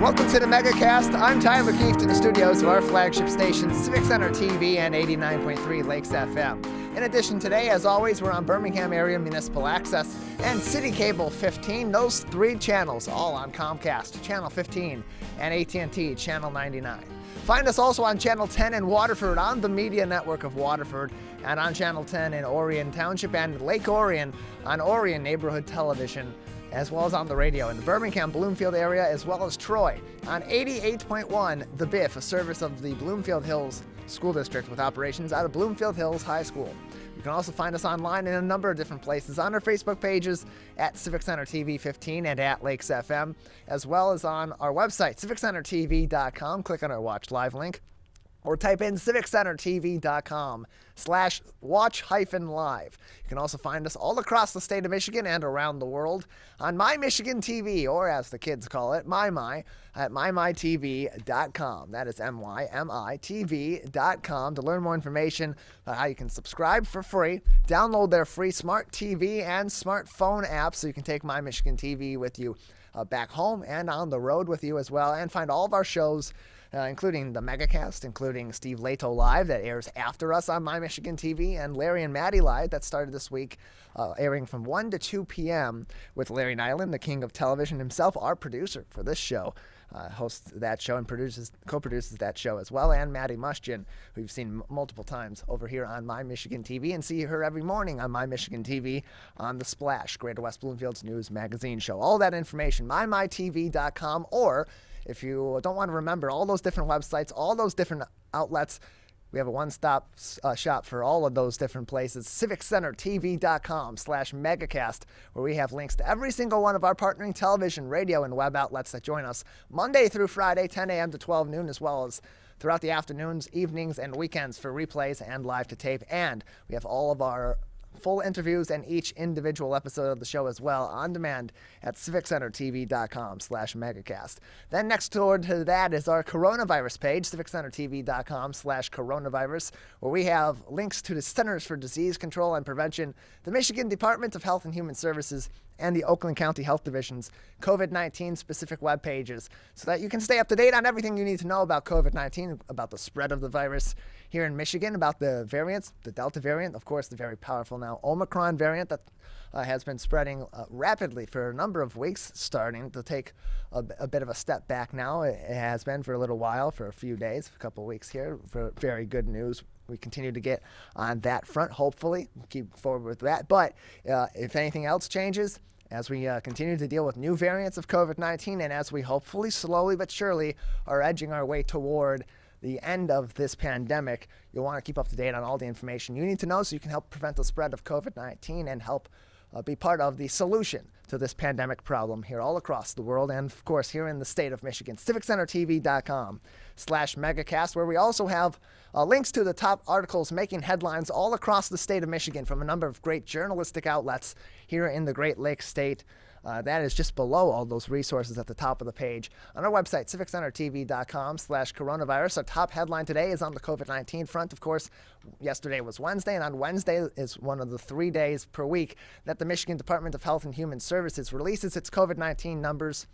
Welcome to the Megacast. I'm Tyler Keefe in the studios of our flagship station, Civic Center TV and 89.3 Lakes FM. In addition, today, as always, we're on Birmingham Area Municipal Access and City Cable 15. Those three channels, all on Comcast, Channel 15, and AT&T, Channel 99. Find us also on Channel 10 in Waterford on the Media Network of Waterford, and on Channel 10 in Orion Township and Lake Orion on Orion Neighborhood Television, as well as on the radio in the Birmingham, Bloomfield area, as well as Troy on 88.1 The Biff, a service of the Bloomfield Hills School District with operations out of Bloomfield Hills High School. You can also find us online in a number of different places on our Facebook pages at Civic Center TV 15 and at Lakes FM, as well as on our website, civiccentertv.com. Click on our Watch Live link, or type in civiccentertv.com/watch-live. You can also find us all across the state of Michigan and around the world on My Michigan TV, or as the kids call it, My, at mymytv.com. That is MYMITV.com to learn more information about how you can subscribe for free, download their free smart TV and smartphone apps so you can take My Michigan TV with you back home and on the road with you as well, and find all of our shows, including the Megacast, including Steve Lato Live that airs after us on My Michigan TV, and Larry and Maddie Live that started this week, airing from 1 to 2 p.m. with Larry Nyland, the king of television himself, our producer for this show. Hosts that show and co-produces that show as well, and Maddie Mushkin, who you've seen multiple times over here on My Michigan TV, and see her every morning on My Michigan TV on The Splash, Greater West Bloomfield's news magazine show. All that information, mymytv.com, or if you don't want to remember all those different websites, all those different outlets, we have a one-stop shop for all of those different places, civiccentertv.com/megacast, where we have links to every single one of our partnering television, radio, and web outlets that join us Monday through Friday, 10 a.m. to 12 noon, as well as throughout the afternoons, evenings, and weekends for replays and live to tape. And we have all of our full interviews and each individual episode of the show as well on demand at civiccentertv.com/megacast. Then next door to that is our coronavirus page, civiccentertv.com/coronavirus, where we have links to the Centers for Disease Control and Prevention, the Michigan Department of Health and Human Services, and the Oakland County Health Division's COVID-19 specific web pages, so that you can stay up to date on everything you need to know about COVID-19, about the spread of the virus here in Michigan, about the variants, the Delta variant, of course, the very powerful now Omicron variant that has been spreading rapidly for a number of weeks, starting to take a bit of a step back now. It has been for a little while, for a few days, a couple of weeks here, for very good news. We continue to get on that front, hopefully. Keep forward with that. But if anything else changes, as we continue to deal with new variants of COVID-19, and as we hopefully slowly but surely are edging our way toward the end of this pandemic, you'll want to keep up to date on all the information you need to know so you can help prevent the spread of COVID-19 and help be part of the solution to this pandemic problem here all across the world, and of course here in the state of Michigan. civiccentertv.com/megacast, where we also have links to the top articles making headlines all across the state of Michigan from a number of great journalistic outlets here in the Great Lakes state. That is just below all those resources at the top of the page. On our website, civiccentertv.com/coronavirus, our top headline today is on the COVID-19 front. Of course, yesterday was Wednesday, and on Wednesday is one of the 3 days per week that the Michigan Department of Health and Human Services releases its COVID-19 numbers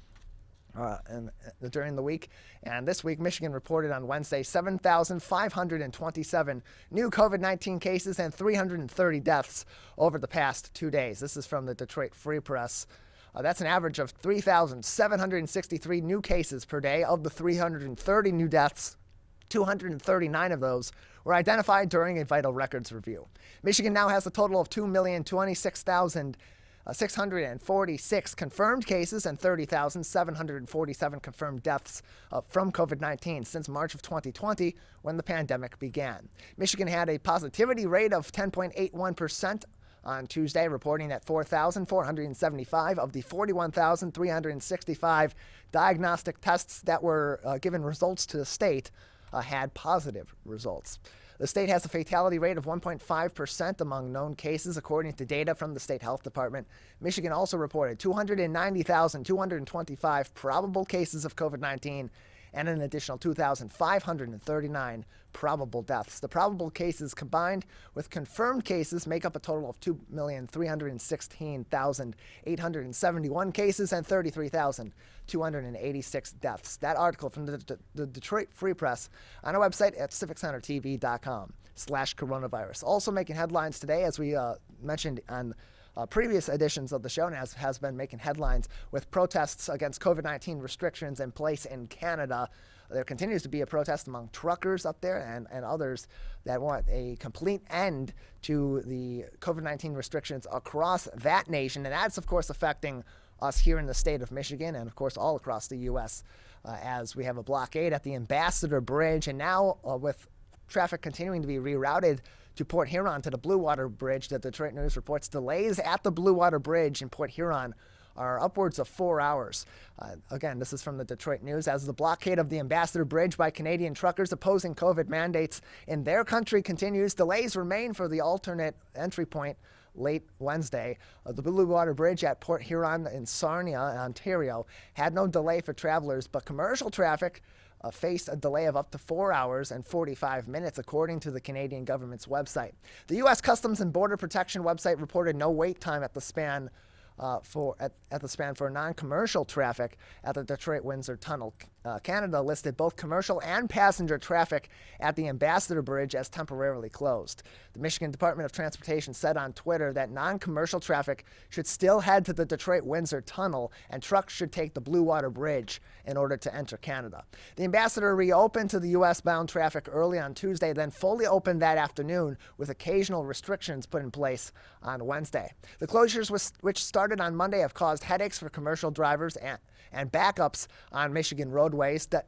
during the week. And this week, Michigan reported on Wednesday 7,527 new COVID-19 cases and 330 deaths over the past 2 days. This is from the Detroit Free Press. That's an average of 3,763 new cases per day. Of the 330 new deaths, 239 of those were identified during a vital records review. Michigan now has a total of 2,026,646 confirmed cases and 30,747 confirmed deaths from COVID-19 since March of 2020, when the pandemic began. Michigan had a positivity rate of 10.81% on Tuesday, reporting that 4,475 of the 41,365 diagnostic tests that were given results to the state had positive results. The state has a fatality rate of 1.5% among known cases, according to data from the state health department. Michigan also reported 290,225 probable cases of COVID-19 and an additional 2,539 probable deaths. The probable cases combined with confirmed cases make up a total of 2,316,871 cases and 33,286 deaths. That article from the Detroit Free Press on our website at civiccentertv.com/coronavirus. Also making headlines today, as we mentioned on previous editions of the show, and has been making headlines with protests against COVID-19 restrictions in place in Canada. There continues to be a protest among truckers up there and others that want a complete end to the COVID-19 restrictions across that nation. And that's, of course, affecting us here in the state of Michigan and, of course, all across the U.S. As we have a blockade at the Ambassador Bridge. And now with traffic continuing to be rerouted to Port Huron to the Blue Water Bridge, the Detroit News reports delays at the Blue Water Bridge in Port Huron are upwards of 4 hours. Again, this is from the Detroit News. As the blockade of the Ambassador Bridge by Canadian truckers opposing COVID mandates in their country continues, delays remain for the alternate entry point late Wednesday. The Blue Water Bridge at Port Huron in Sarnia, Ontario, had no delay for travelers, but commercial traffic faced a delay of up to 4 hours and 45 minutes, according to the Canadian government's website. The U.S. Customs and Border Protection website reported no wait time at the span for non-commercial traffic at the Detroit-Windsor Tunnel. Canada listed both commercial and passenger traffic at the Ambassador Bridge as temporarily closed. The Michigan Department of Transportation said on Twitter that non-commercial traffic should still head to the Detroit-Windsor Tunnel and trucks should take the Blue Water Bridge in order to enter Canada. The Ambassador reopened to the U.S.-bound traffic early on Tuesday, then fully opened that afternoon with occasional restrictions put in place on Wednesday. The closures, which started on Monday, have caused headaches for commercial drivers and backups on Michigan roadways.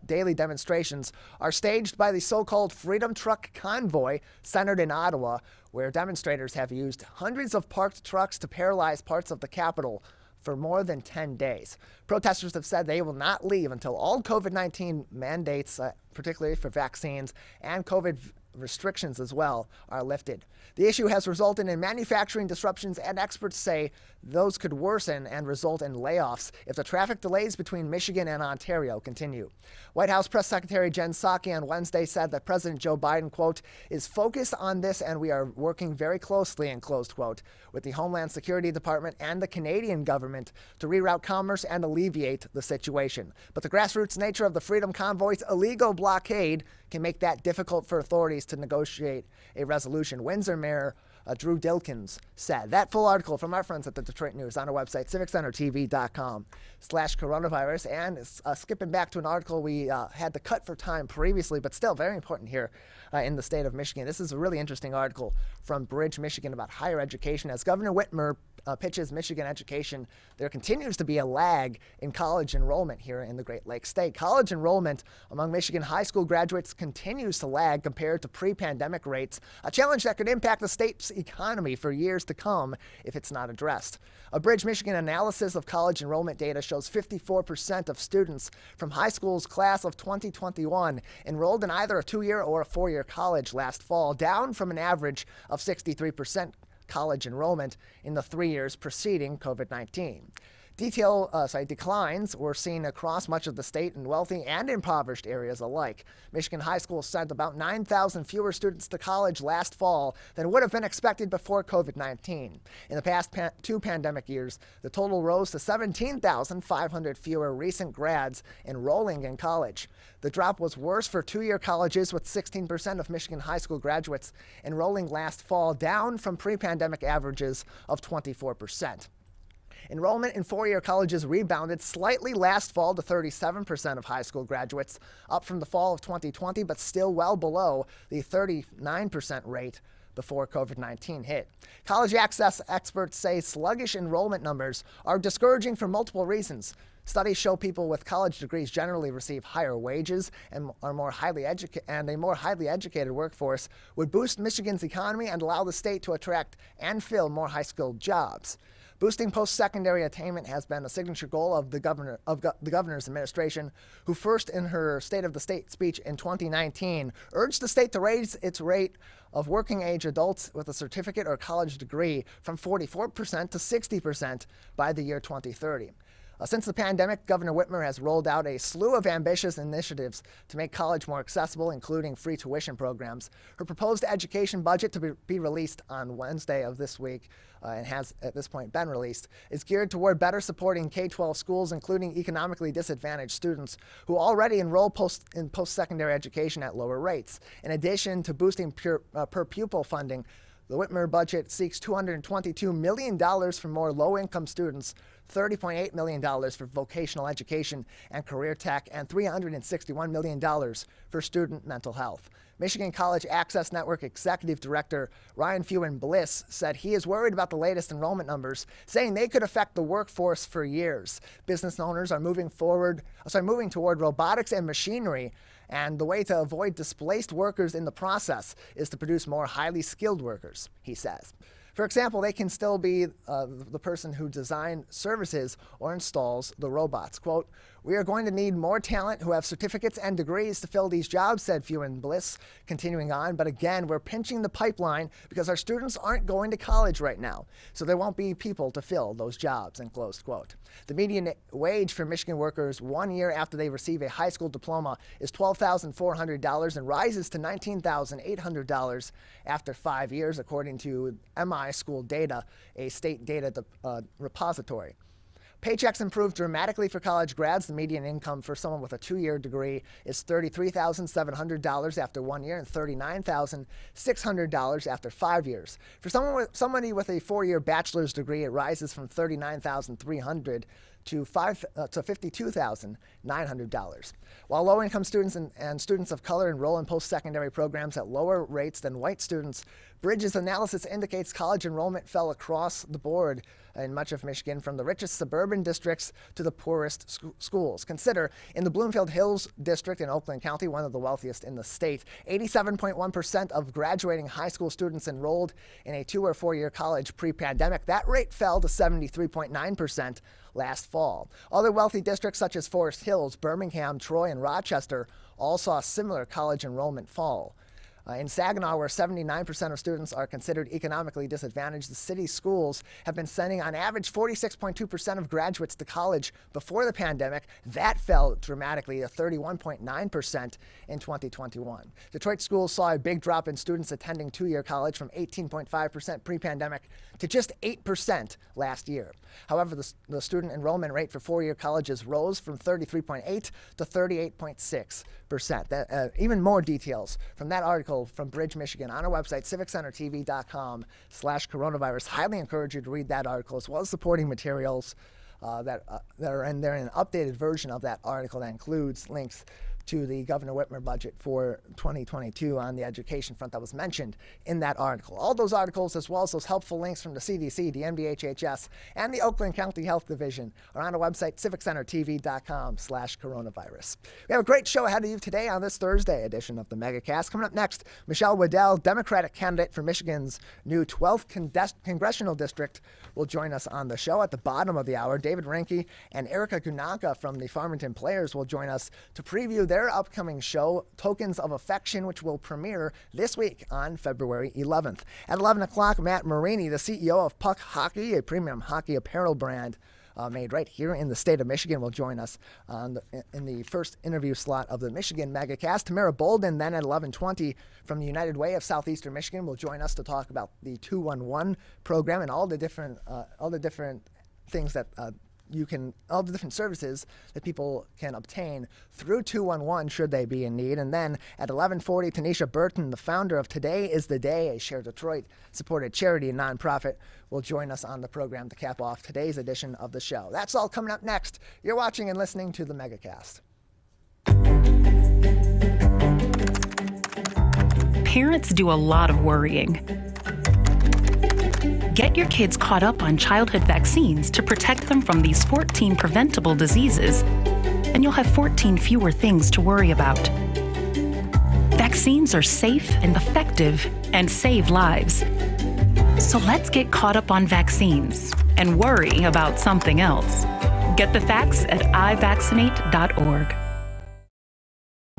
Daily demonstrations are staged by the so-called Freedom Truck Convoy, centered in Ottawa, where demonstrators have used hundreds of parked trucks to paralyze parts of the Capitol for more than 10 days. Protesters have said they will not leave until all COVID-19 mandates, particularly for vaccines and COVID restrictions as well, are lifted. The issue has resulted in manufacturing disruptions, and experts say those could worsen and result in layoffs if the traffic delays between Michigan and Ontario continue. White House Press Secretary Jen Psaki on Wednesday said that President Joe Biden, quote, is focused on this and we are working very closely, end close quote, with the Homeland Security Department and the Canadian government to reroute commerce and alleviate the situation. But the grassroots nature of the Freedom Convoy's illegal blockade can make that difficult for authorities to negotiate a resolution. Windsor Mayor Drew Dilkins said. That full article from our friends at the Detroit News on our website, civiccentertv.com/coronavirus. And skipping back to an article we had to cut for time previously, but still very important here in the state of Michigan. This is a really interesting article from Bridge, Michigan about higher education. As Governor Whitmer pitches Michigan education, there continues to be a lag in college enrollment here in the Great Lakes state. College enrollment among Michigan high school graduates continues to lag compared to pre-pandemic rates, a challenge that could impact the state's economy for years to come if it's not addressed. A Bridge, Michigan analysis of college enrollment data shows 54% of students from high school's class of 2021 enrolled in either a 2-year or a 4-year college last fall, down from an average of 63% college enrollment in the 3 years preceding COVID-19. Declines were seen across much of the state in wealthy and impoverished areas alike. Michigan high schools sent about 9,000 fewer students to college last fall than would have been expected before COVID-19. In the past 2 pandemic years, the total rose to 17,500 fewer recent grads enrolling in college. The drop was worse for 2-year colleges, with 16% of Michigan high school graduates enrolling last fall, down from pre-pandemic averages of 24%. Enrollment in 4-year colleges rebounded slightly last fall to 37% of high school graduates, up from the fall of 2020, but still well below the 39% rate before COVID-19 hit. College access experts say sluggish enrollment numbers are discouraging for multiple reasons. Studies show people with college degrees generally receive higher wages and a more highly educated workforce would boost Michigan's economy and allow the state to attract and fill more high-skilled jobs. Boosting post-secondary attainment has been a signature goal of the governor's administration, who first in her State of the State speech in 2019 urged the state to raise its rate of working-age adults with a certificate or college degree from 44% to 60% by the year 2030. Since the pandemic, Governor Whitmer has rolled out a slew of ambitious initiatives to make college more accessible, including free tuition programs. Her proposed education budget, to be released on Wednesday of this week, and has at this point been released, is geared toward better supporting K-12 schools, including economically disadvantaged students who already enroll in post-secondary education at lower rates. In addition to boosting per pupil funding, the Whitmer budget seeks $222 million for more low-income students, $30.8 million for vocational education and career tech, and $361 million for student mental health. Michigan College Access Network Executive Director Ryan Fewen-Bliss said he is worried about the latest enrollment numbers, saying they could affect the workforce for years. Business owners are moving toward robotics and machinery, and the way to avoid displaced workers in the process is to produce more highly skilled workers, he says. For example, they can still be the person who designs services or installs the robots. Quote, "We are going to need more talent who have certificates and degrees to fill these jobs," said Fewen-Bliss, continuing on. "But again, we're pinching the pipeline because our students aren't going to college right now, so there won't be people to fill those jobs," and close quote. The median wage for Michigan workers 1 year after they receive a high school diploma is $12,400 and rises to $19,800 after 5 years, according to MI School Data, a state data repository. Paychecks improved dramatically for college grads. The median income for someone with a 2-year degree is $33,700 after 1 year and $39,600 after 5 years. For somebody with a 4-year bachelor's degree, it rises from $39,300 to $52,900. While low-income students and students of color enroll in post-secondary programs at lower rates than white students, Bridges analysis indicates college enrollment fell across the board in much of Michigan, from the richest suburban districts to the poorest schools. Consider, in the Bloomfield Hills district in Oakland County, one of the wealthiest in the state, 87.1% of graduating high school students enrolled in a 2- or 4-year college pre-pandemic. That rate fell to 73.9% last fall. Other wealthy districts such as Forest Hills, Birmingham, Troy, and Rochester all saw similar college enrollment fall. In Saginaw, where 79% of students are considered economically disadvantaged, the city's schools have been sending on average 46.2% of graduates to college before the pandemic. That fell dramatically to 31.9% in 2021. Detroit schools saw a big drop in students attending 2-year college from 18.5% pre-pandemic to just 8% last year. However, the student enrollment rate for 4-year colleges rose from 33.8% to 38.6%. Even more details from that article from Bridge, Michigan, on our website, civiccentertv.com/coronavirus. Highly encourage you to read that article, as well as supporting materials that are in there, in an updated version of that article that includes links to the Governor Whitmer budget for 2022 on the education front that was mentioned in that article. All those articles, as well as those helpful links from the CDC, the NBHHS, and the Oakland County Health Division, are on our website, civiccentertv.com/coronavirus. We have a great show ahead of you today on this Thursday edition of the Megacast. Coming up next, Michelle Wooddell, Democratic candidate for Michigan's new 12th congressional district, will join us on the show. At the bottom of the hour, David Rinke and Erica Gunaka from the Farmington Players will join us to preview their upcoming show, Tokens of Affection, which will premiere this week on February 11th. At 11 o'clock, Matt Marini, the CEO of Puck Hockey, a premium hockey apparel brand made right here in the state of Michigan, will join us in the first interview slot of the Michigan Megacast. Tamara Bolden, then at 11:20 from the United Way of Southeastern Michigan, will join us to talk about the 211 program and all the different things that all the different services that people can obtain through 211 should they be in need. And then at 11:40, Tanisha Burton, the founder of Today is the Day, a Share Detroit-supported charity and nonprofit, will join us on the program to cap off today's edition of the show. That's all coming up next. You're watching and listening to the Megacast. Parents do a lot of worrying. Get your kids caught up on childhood vaccines to protect them from these 14 preventable diseases, and you'll have 14 fewer things to worry about. Vaccines are safe and effective and save lives. So let's get caught up on vaccines and worry about something else. Get the facts at ivaccinate.org.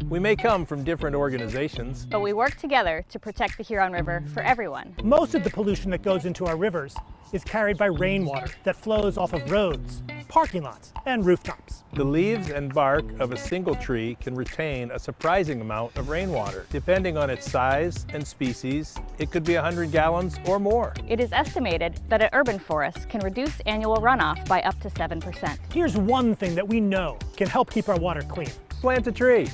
We may come from different organizations, but we work together to protect the Huron River for everyone. Most of the pollution that goes into our rivers is carried by rainwater that flows off of roads, parking lots and rooftops. The leaves and bark of a single tree can retain a surprising amount of rainwater. Depending on its size and species, it could be 100 gallons or more. It is estimated that an urban forest can reduce annual runoff by up to 7%. Here's one thing that we know can help keep our water clean. Plant a tree.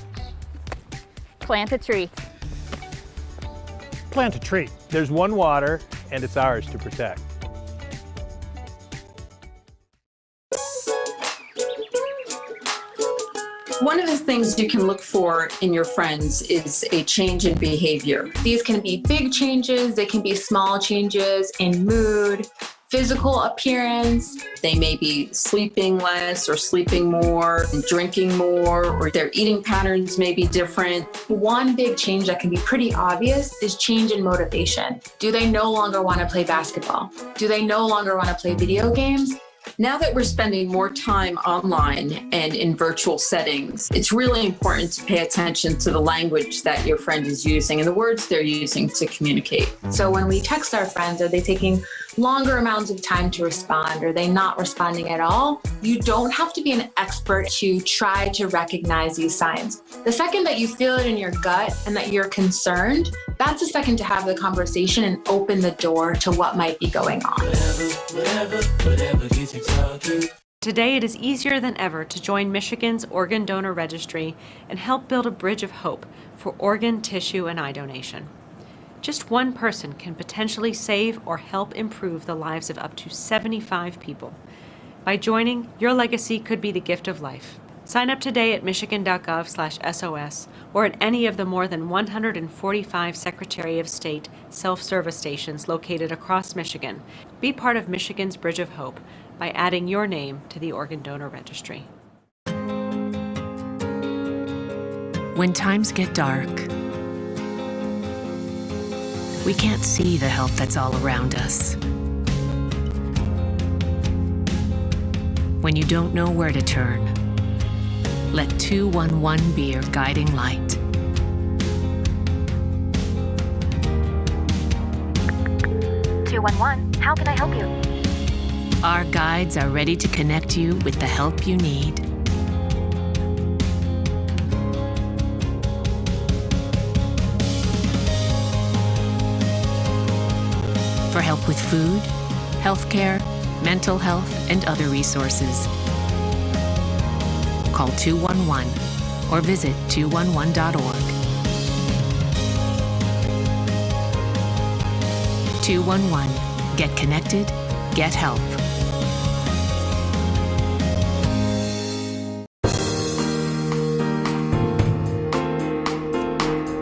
Plant a tree. Plant a tree. There's one water, and it's ours to protect. One of the things you can look for in your friends is a change in behavior. These can be big changes, they can be small changes in mood, physical appearance. They may be sleeping less or sleeping more, drinking more, or their eating patterns may be different. One big change that can be pretty obvious is change in motivation. Do they no longer want to play basketball? Do they no longer want to play video games? Now that we're spending more time online and in virtual settings, it's really important to pay attention to the language that your friend is using and the words they're using to communicate. So when we text our friends, are they taking longer amounts of time to respond? Are they not responding at all? You don't have to be an expert to try to recognize these signs. The second that you feel it in your gut and that you're concerned, that's the second to have the conversation and open the door to what might be going on. Whatever gets you talking. Today, it is easier than ever to join Michigan's Organ Donor Registry and help build a bridge of hope for organ, tissue, and eye donation. Just one person can potentially save or help improve the lives of up to 75 people. By joining, your legacy could be the gift of life. Sign up today at michigan.gov/SOS or at any of the more than 145 Secretary of State self-service stations located across Michigan. Be part of Michigan's Bridge of Hope by adding your name to the Organ Donor Registry. When times get dark, we can't see the help that's all around us. When you don't know where to turn, let 211 be your guiding light. How can I help you? Our guides are ready to connect you with the help you need. For help with food, healthcare, mental health, and other resources, call 211 or visit 211.org. 211. Get connected, get help.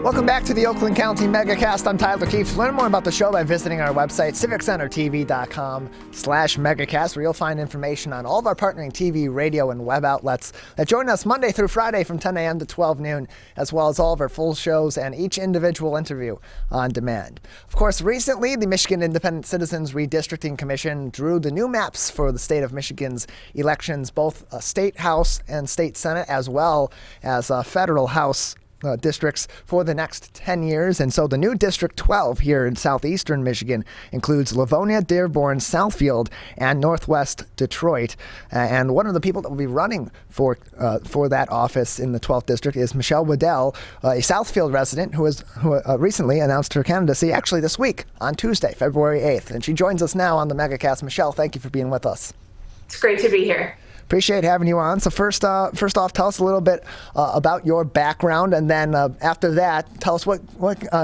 Welcome back to the Oakland County Megacast. I'm Tyler Keefe. Learn more about the show by visiting our website, civiccentertv.com/megacast, where you'll find information on all of our partnering TV, radio, and web outlets that join us Monday through Friday from 10 a.m. to 12 noon, as well as all of our full shows and each individual interview on demand. Of course, recently, the Michigan Independent Citizens Redistricting Commission drew the new maps for the state of Michigan's elections, both state House and state Senate, as well as federal House districts for the next 10 years. And so the new District 12 here in southeastern Michigan includes Livonia, Dearborn, Southfield, and Northwest Detroit. And one of the people that will be running for that office in the 12th District is Michelle Wooddell, a Southfield resident who recently announced her candidacy, actually this week on Tuesday, February 8th. And she joins us now on the Megacast. Michelle, thank you for being with us. It's great to be here. Appreciate having you on. So first off, tell us a little bit about your background, and then after that, tell us what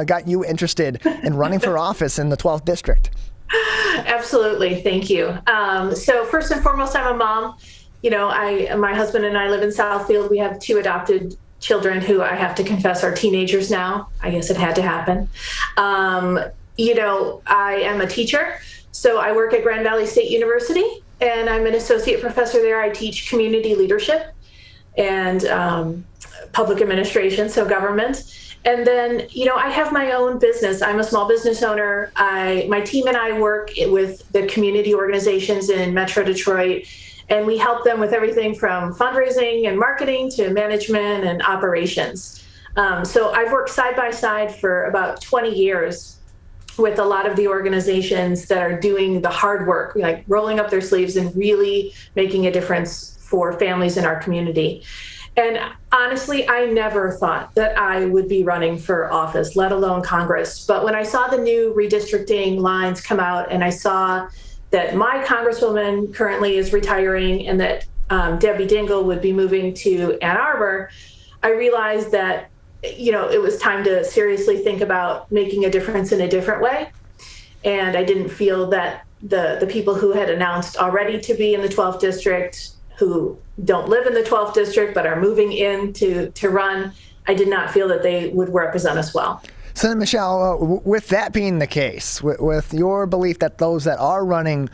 got you interested in running for office in the 12th District. Absolutely, thank you. So first and foremost, I'm a mom. You know, my husband and I live in Southfield. We have 2 adopted children who I have to confess are teenagers now. I guess it had to happen. You know, I am a teacher, so I work at Grand Valley State University, and I'm an associate professor there. I teach community leadership and public administration, so government. And then, you know, I have my own business. I'm a small business owner. My team and I work with the community organizations in Metro Detroit, and we help them with everything from fundraising and marketing to management and operations. So I've worked side by side for about 20 years with a lot of the organizations that are doing the hard work, like rolling up their sleeves and really making a difference for families in our community. And honestly, I never thought that I would be running for office, let alone Congress. But when I saw the new redistricting lines come out, and I saw that my congresswoman currently is retiring and that Debbie Dingell would be moving to Ann Arbor, I realized that, you know, it was time to seriously think about making a difference in a different way. And I didn't feel that the people who had announced already to be in the 12th district, who don't live in the 12th district but are moving in to run, I did not feel that they would represent us well. So, Michelle, with that being the case, with your belief that those that are running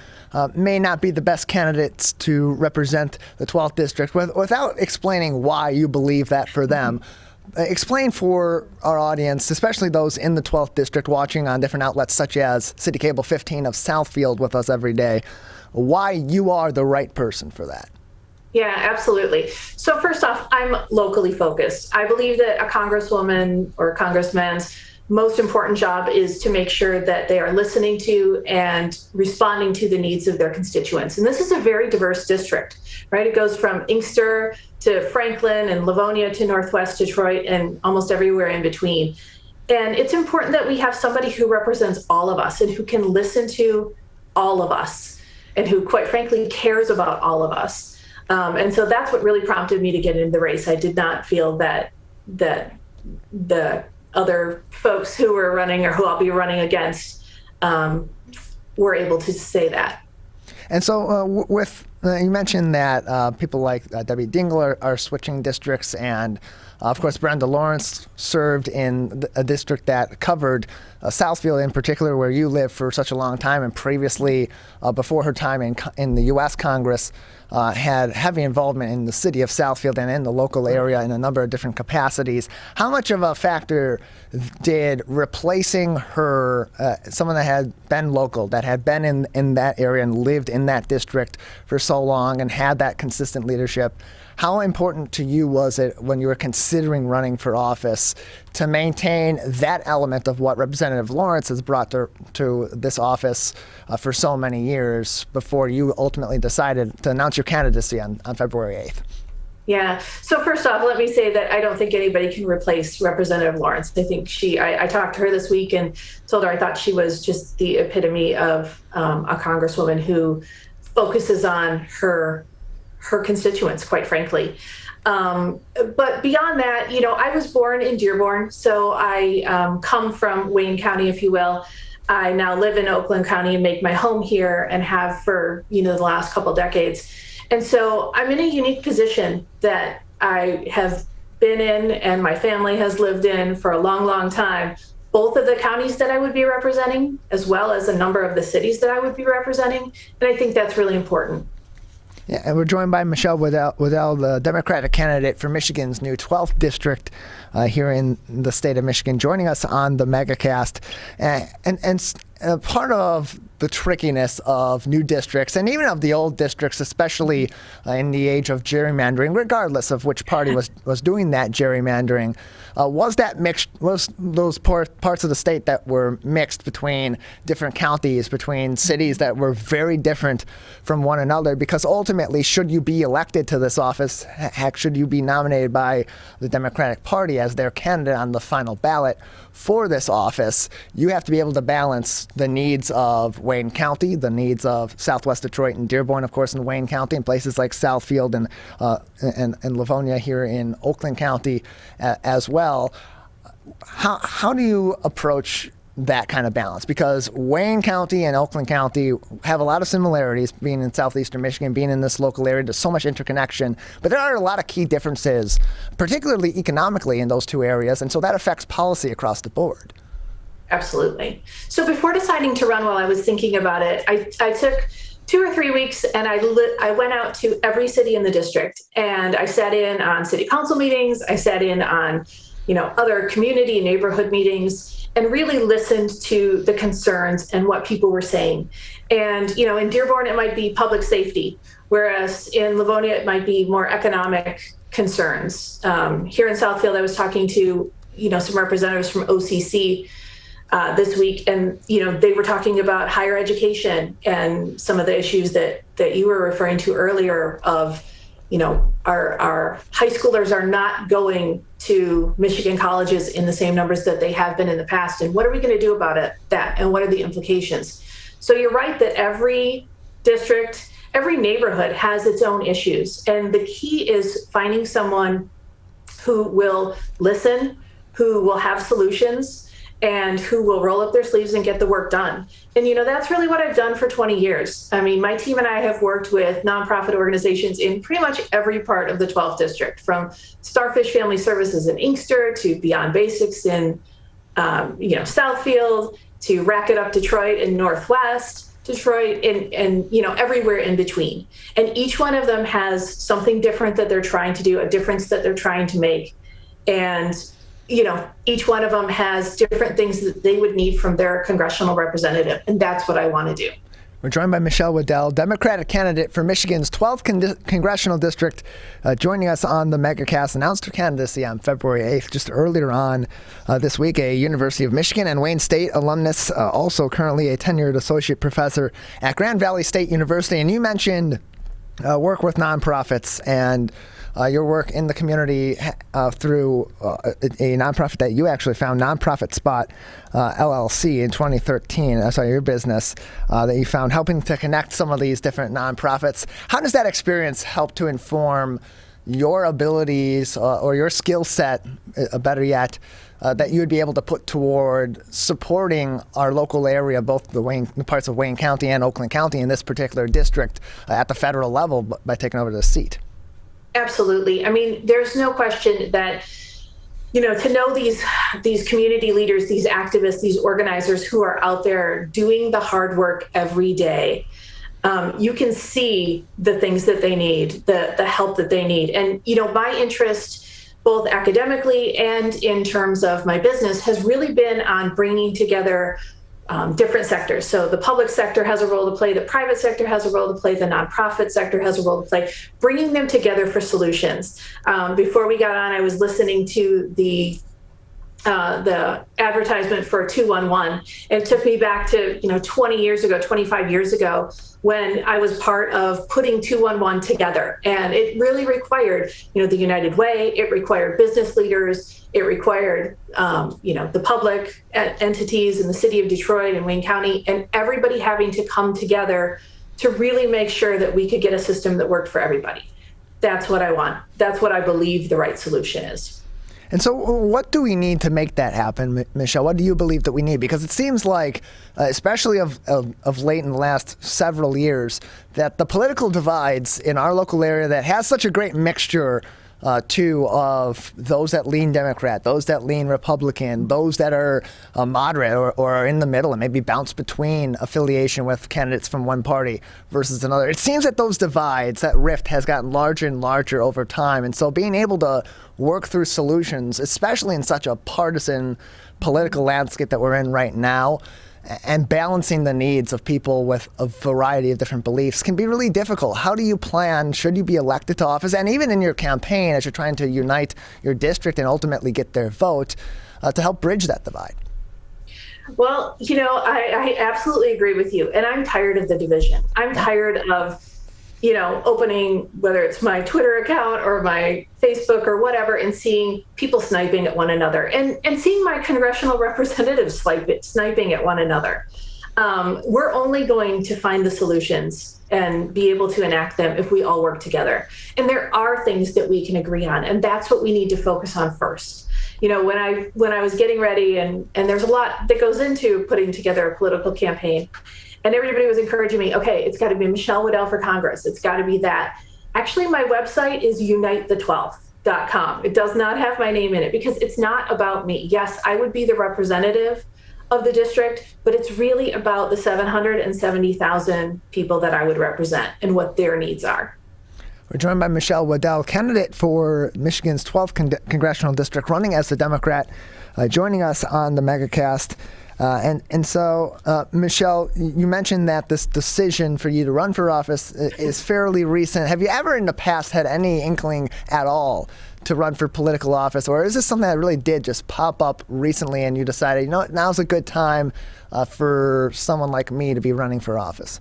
may not be the best candidates to represent the 12th district, without explaining why you believe that for them, explain for our audience, especially those in the 12th district watching on different outlets such as City Cable 15 of Southfield with us every day, why you are the right person for that. Yeah, absolutely. So first off, I'm locally focused. I believe that a congresswoman or congressman's most important job is to make sure that they are listening to and responding to the needs of their constituents. And this is a very diverse district, right? It goes from Inkster to Franklin and Livonia to Northwest Detroit and almost everywhere in between. And it's important that we have somebody who represents all of us and who can listen to all of us and who, quite frankly, cares about all of us. And so that's what really prompted me to get into the race. I did not feel that the other folks who were running or who I'll be running against were able to say that. And so you mentioned that people like Debbie Dingell are switching districts, and of course Brenda Lawrence served in a district that covered Southfield in particular, where you lived for such a long time, and previously, before her time in the U.S. Congress, had heavy involvement in the city of Southfield and in the local area in a number of different capacities. How much of a factor did replacing her, someone that had been local, that had been in that area and lived in that district for so long and had that consistent leadership, how important to you was it when you were considering running for office to maintain that element of what Representative Lawrence has brought to this office for so many years before you ultimately decided to announce your candidacy on February 8th? Yeah. So first off, let me say that I don't think anybody can replace Representative Lawrence. I think I talked to her this week and told her I thought she was just the epitome of a congresswoman who focuses on her constituents, quite frankly. But beyond that, you know, I was born in Dearborn, so I come from Wayne County, if you will. I now live in Oakland County and make my home here and have for, the last couple decades. And so I'm in a unique position that I have been in and my family has lived in for a long, long time, both of the counties that I would be representing, as well as a number of the cities that I would be representing. And I think that's really important. Yeah, and we're joined by Michelle Wooddell, the Democratic candidate for Michigan's new 12th district here in the state of Michigan, joining us on the Megacast. And part of the trickiness of new districts, and even of the old districts, especially in the age of gerrymandering, regardless of which party was doing that gerrymandering, was those parts of the state that were mixed between different counties, between cities that were very different from one another. Because ultimately, should you be elected to this office, heck, should you be nominated by the Democratic Party as their candidate on the final ballot for this office, you have to be able to balance the needs of Wayne County, the needs of Southwest Detroit and Dearborn, of course, in Wayne County, and places like Southfield and Livonia here in Oakland County as well. How do you approach that kind of balance? Because Wayne County and Oakland County have a lot of similarities, being in southeastern Michigan, being in this local area. There's so much interconnection, but there are a lot of key differences, particularly economically, in those two areas, and so that affects policy across the board. Absolutely. So before deciding to run, while I was thinking about it, I took 2 or 3 weeks and I went out to every city in the district, and I sat in on city council meetings. I sat in on, other community neighborhood meetings, and really listened to the concerns and what people were saying. And, in Dearborn, it might be public safety, whereas in Livonia, it might be more economic concerns. Here in Southfield, I was talking to, some representatives from OCC this week, and they were talking about higher education and some of the issues that you were referring to earlier of, our high schoolers are not going to Michigan colleges in the same numbers that they have been in the past. And what are we going to do about that? And what are the implications? So you're right that every district, every neighborhood has its own issues. And the key is finding someone who will listen, who will have solutions, and who will roll up their sleeves and get the work done. And, that's really what I've done for 20 years. I mean, my team and I have worked with nonprofit organizations in pretty much every part of the 12th district, from Starfish Family Services in Inkster to Beyond Basics in, Southfield, to Rack It Up Detroit in Northwest Detroit, and everywhere in between. And each one of them has something different that they're trying to do, a difference that they're trying to make. And each one of them has different things that they would need from their congressional representative. And that's what I want to do. We're joined by Michelle Wooddell, Democratic candidate for Michigan's 12th congressional district, joining us on the Megacast. Announced her candidacy on February 8th, just earlier on this week. A University of Michigan and Wayne State alumnus, also currently a tenured associate professor at Grand Valley State University. And you mentioned work with nonprofits and your work in the community through a nonprofit that you actually found, Nonprofit Spot LLC, in 2013. That's your business that you found, helping to connect some of these different nonprofits. How does that experience help to inform your abilities or your skill set, better yet, that you would be able to put toward supporting our local area, both the parts of Wayne County and Oakland County in this particular district at the federal level by taking over the seat? Absolutely. I mean, there's no question that, to know these community leaders, these activists, these organizers who are out there doing the hard work every day, you can see the things that they need, the help that they need. And, my interest, both academically and in terms of my business, has really been on bringing together different sectors. So the public sector has a role to play, the private sector has a role to play, the nonprofit sector has a role to play, bringing them together for solutions. Before we got on, I was listening to the advertisement for 211. It took me back to 20 years ago, 25 years ago, when I was part of putting 211 together. And it really required, the United Way, it required business leaders, it required, the public entities in the city of Detroit and Wayne County, and everybody having to come together to really make sure that we could get a system that worked for everybody. That's what I want. That's what I believe the right solution is. And so what do we need to make that happen, Michelle? What do you believe that we need? Because it seems like, especially of late in the last several years, that the political divides in our local area that has such a great mixture of those that lean Democrat, those that lean Republican, those that are moderate or are in the middle and maybe bounce between affiliation with candidates from one party versus another. It seems that those divides, that rift, has gotten larger and larger over time. And so being able to work through solutions, especially in such a partisan political landscape that we're in right now, and balancing the needs of people with a variety of different beliefs can be really difficult. How do you plan, should you be elected to office, and even in your campaign as you're trying to unite your district and ultimately get their vote, to help bridge that divide? Well, I absolutely agree with you. And I'm tired of the division. I'm tired of, opening, whether it's my Twitter account or my Facebook or whatever, and seeing people sniping at one another and seeing my congressional representatives sniping at one another. We're only going to find the solutions and be able to enact them if we all work together. And there are things that we can agree on, and that's what we need to focus on first. When I was getting ready, and there's a lot that goes into putting together a political campaign, and everybody was encouraging me, okay, it's got to be Michelle Wooddell for Congress. It's got to be that. Actually, my website is uniteth12th.com. It does not have my name in it because it's not about me. Yes, I would be the representative of the district, but it's really about the 770,000 people that I would represent and what their needs are. We're joined by Michelle Wooddell, candidate for Michigan's 12th congressional district, running as a Democrat, joining us on the Megacast. And so, Michelle, you mentioned that this decision for you to run for office is fairly recent. Have you ever in the past had any inkling at all to run for political office, or is this something that really did just pop up recently and you decided, you know what, now's a good time for someone like me to be running for office?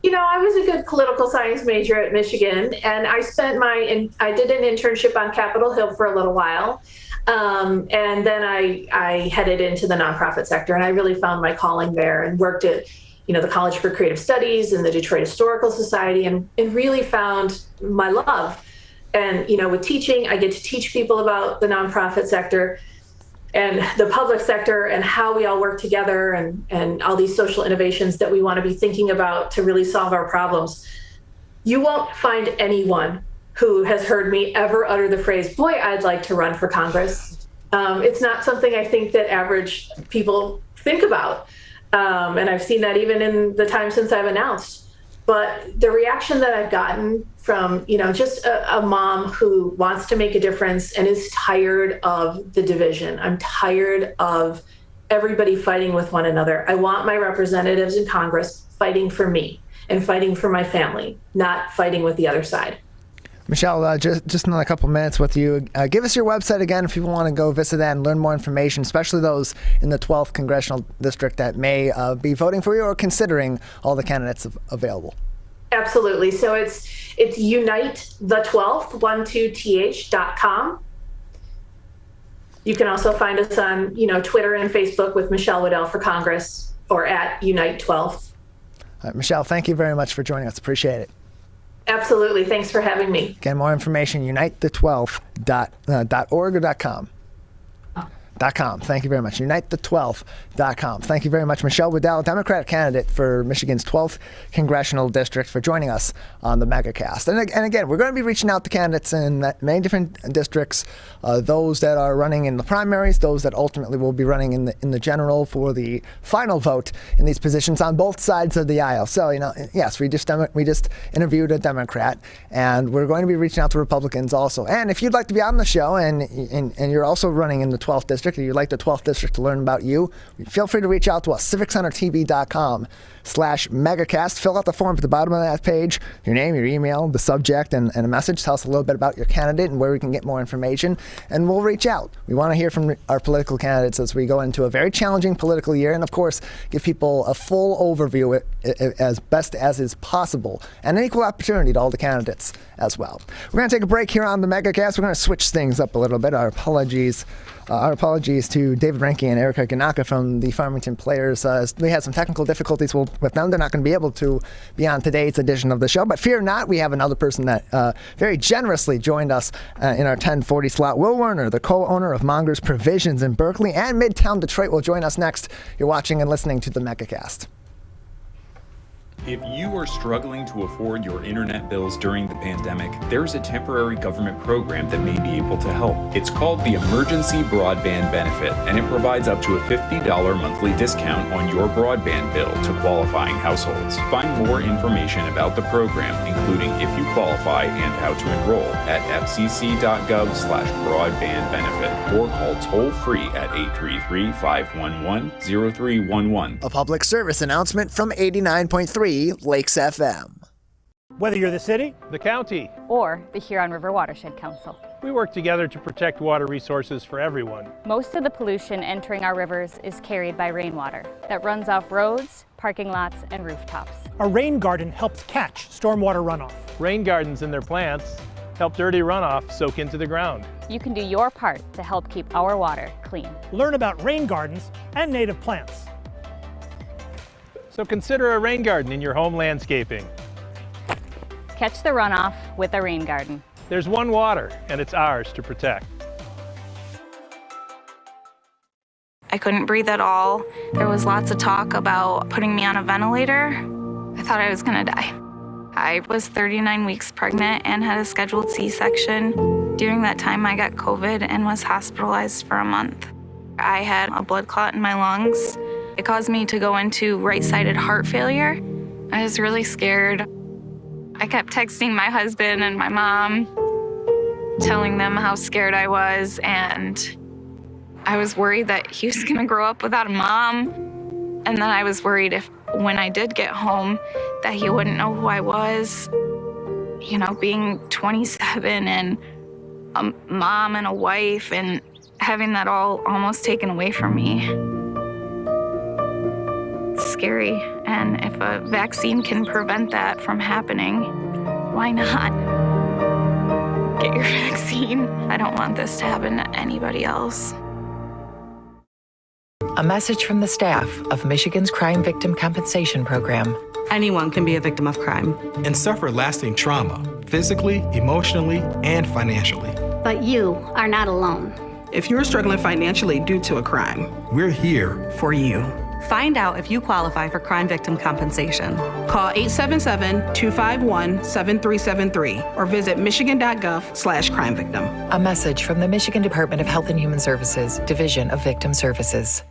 You know, I was a good political science major at Michigan, and I did an internship on Capitol Hill for a little while. And then I headed into the nonprofit sector, and I really found my calling there and worked at, the College for Creative Studies and the Detroit Historical Society, and really found my love. And, with teaching, I get to teach people about the nonprofit sector and the public sector and how we all work together and all these social innovations that we want to be thinking about to really solve our problems. You won't find anyone who has heard me ever utter the phrase, boy, I'd like to run for Congress. It's not something I think that average people think about. And I've seen that even in the time since I've announced. But the reaction that I've gotten from, just a mom who wants to make a difference and is tired of the division. I'm tired of everybody fighting with one another. I want my representatives in Congress fighting for me and fighting for my family, not fighting with the other side. Michelle, just in a couple minutes with you. Give us your website again if people want to go visit that and learn more information, especially those in the 12th Congressional District that may be voting for you or considering all the candidates available. Absolutely. So it's unite12th.com. You can also find us on, Twitter and Facebook with Michelle Wooddell for Congress or at Unite12th. Michelle, thank you very much for joining us. Appreciate it. Absolutely. Thanks for having me. Again, more information, unite12th.org or .com. .com. Thank you very much. Unite12th.com. Thank you very much, Michelle Wooddell, Democratic candidate for Michigan's 12th Congressional District, for joining us on the Megacast. And again, we're going to be reaching out to candidates in many different districts, those that are running in the primaries, those that ultimately will be running in the general for the final vote in these positions on both sides of the aisle. So, yes, we just interviewed a Democrat, and we're going to be reaching out to Republicans also. And if you'd like to be on the show and you're also running in the 12th District, or you'd like the 12th District to learn about you, feel free to reach out to us, civiccentertv.com/megacast. Fill out the form at the bottom of that page, your name, your email, the subject, and a message. Tell us a little bit about your candidate and where we can get more information, and we'll reach out. We want to hear from our political candidates as we go into a very challenging political year, and of course, give people a full overview as best as is possible, and an equal opportunity to all the candidates as well. We're going to take a break here on the Megacast. We're going to switch things up a little bit. Our apologies to David Ranke and Erica Ganaka from the Farmington Players. We had some technical difficulties with them. They're not going to be able to be on today's edition of the show, but fear not, we have another person that very generously joined us in our 10:40 slot. Will Werner, the co-owner of Mongers Provisions in Berkeley and Midtown Detroit, will join us next. You're watching and listening to the Megacast. If you are struggling to afford your internet bills during the pandemic, there's a temporary government program that may be able to help. It's called the Emergency Broadband Benefit, and it provides up to a $50 monthly discount on your broadband bill to qualifying households. Find more information about the program, including if you qualify and how to enroll, at fcc.gov/broadbandbenefit, or call toll-free at 833-511-0311. A public service announcement from 89.3 Lakes FM. Whether you're the city, The county. or the Huron River Watershed Council. We work together to protect water resources for everyone. Most of the pollution entering our rivers is carried by rainwater that runs off roads, parking lots, and rooftops. a rain garden helps catch stormwater runoff. Rain gardens and their plants help dirty runoff soak into the ground. You can do your part to help keep our water clean. Learn about rain gardens and native plants. So consider a rain garden in your home landscaping. Catch the runoff with a rain garden. There's one water, and it's ours to protect. I couldn't breathe at all. There was lots of talk about putting me on a ventilator. I thought I was gonna die. I was 39 weeks pregnant and had a scheduled C-section. During that time, I got COVID and was hospitalized for a month. I had a blood clot in my lungs. It caused me to go into right-sided heart failure. I was really scared. I kept texting my husband and my mom, telling them how scared I was, and I was worried that he was going to grow up without a mom. And then I was worried if when I did get home that he wouldn't know who I was. You know, being 27 and a mom and a wife and having that all almost taken away from me. It's scary. And if a vaccine can prevent that from happening, why not? Get your vaccine. I don't want this to happen to anybody else. A message from the staff of Michigan's Crime Victim Compensation Program. Anyone can be a victim of crime and suffer lasting trauma, physically, emotionally, and financially. But you are not alone. If you're struggling financially due to a crime, we're here for you. Find out if you qualify for crime victim compensation. Call 877-251-7373 or visit michigan.gov/crime-victim. A message from the Michigan Department of Health and Human Services, Division of Victim Services.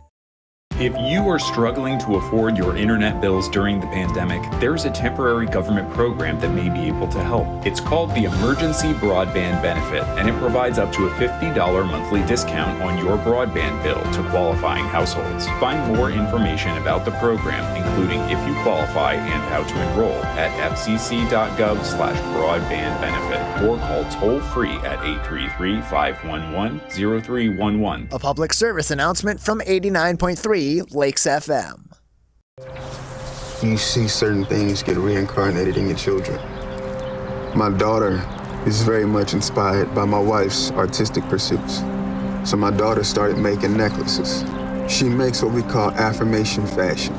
If you are struggling to afford your internet bills during the pandemic, there's a temporary government program that may be able to help. It's called the Emergency Broadband Benefit, and it provides up to a $50 monthly discount on your broadband bill to qualifying households. Find more information about the program, including if you qualify and how to enroll, at fcc.gov/broadbandbenefit or call toll-free at 833-511-0311. A public service announcement from 89.3 Lakes FM. You see certain things get reincarnated in your children. My daughter is very much inspired by my wife's artistic pursuits. So my daughter started making necklaces. She makes what we call affirmation fashion.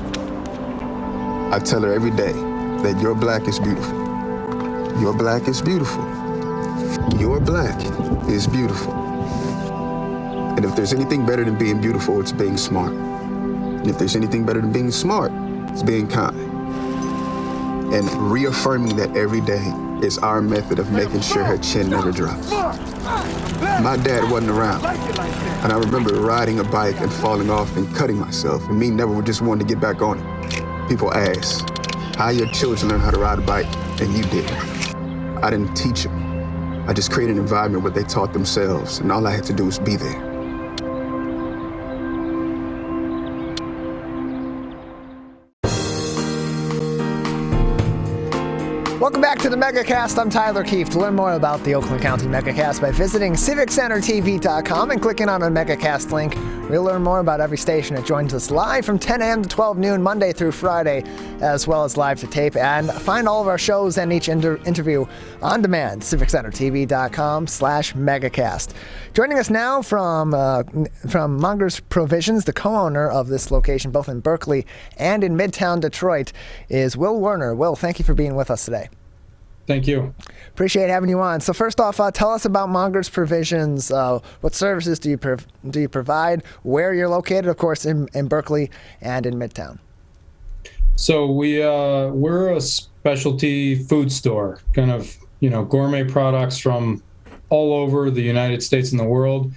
I tell her every day that your black is beautiful. Your black is beautiful. Your black is beautiful. And if there's anything better than being beautiful, it's being smart. And if there's anything better than being smart, it's being kind. And reaffirming that every day is our method of making sure her chin never drops. My dad wasn't around, and I remember riding a bike and falling off and cutting myself, and me never just wanted to get back on it. People ask, how your children learn how to ride a bike, and you did. I didn't teach them. I just created an environment where they taught themselves, and all I had to do was be there. Welcome back to the Megacast. I'm Tyler Keefe. To learn more about the Oakland County Megacast by visiting civiccentertv.com and clicking on the Megacast link. We'll learn more about every station that joins us live from 10 a.m. to 12 noon, Monday through Friday, as well as live to tape. And find all of our shows and each interview on demand, civiccentertv.com/Megacast. Joining us now from Mongers Provisions, the co-owner of this location, both in Berkeley and in Midtown Detroit, is Will Werner. Will, thank you for being with us today. Thank you. Appreciate having you on. So first off, tell us about Mongers Provisions. What services do you provide? Where you're located, of course, in Berkeley and in Midtown. So we're a specialty food store, kind of gourmet products from all over the United States and the world.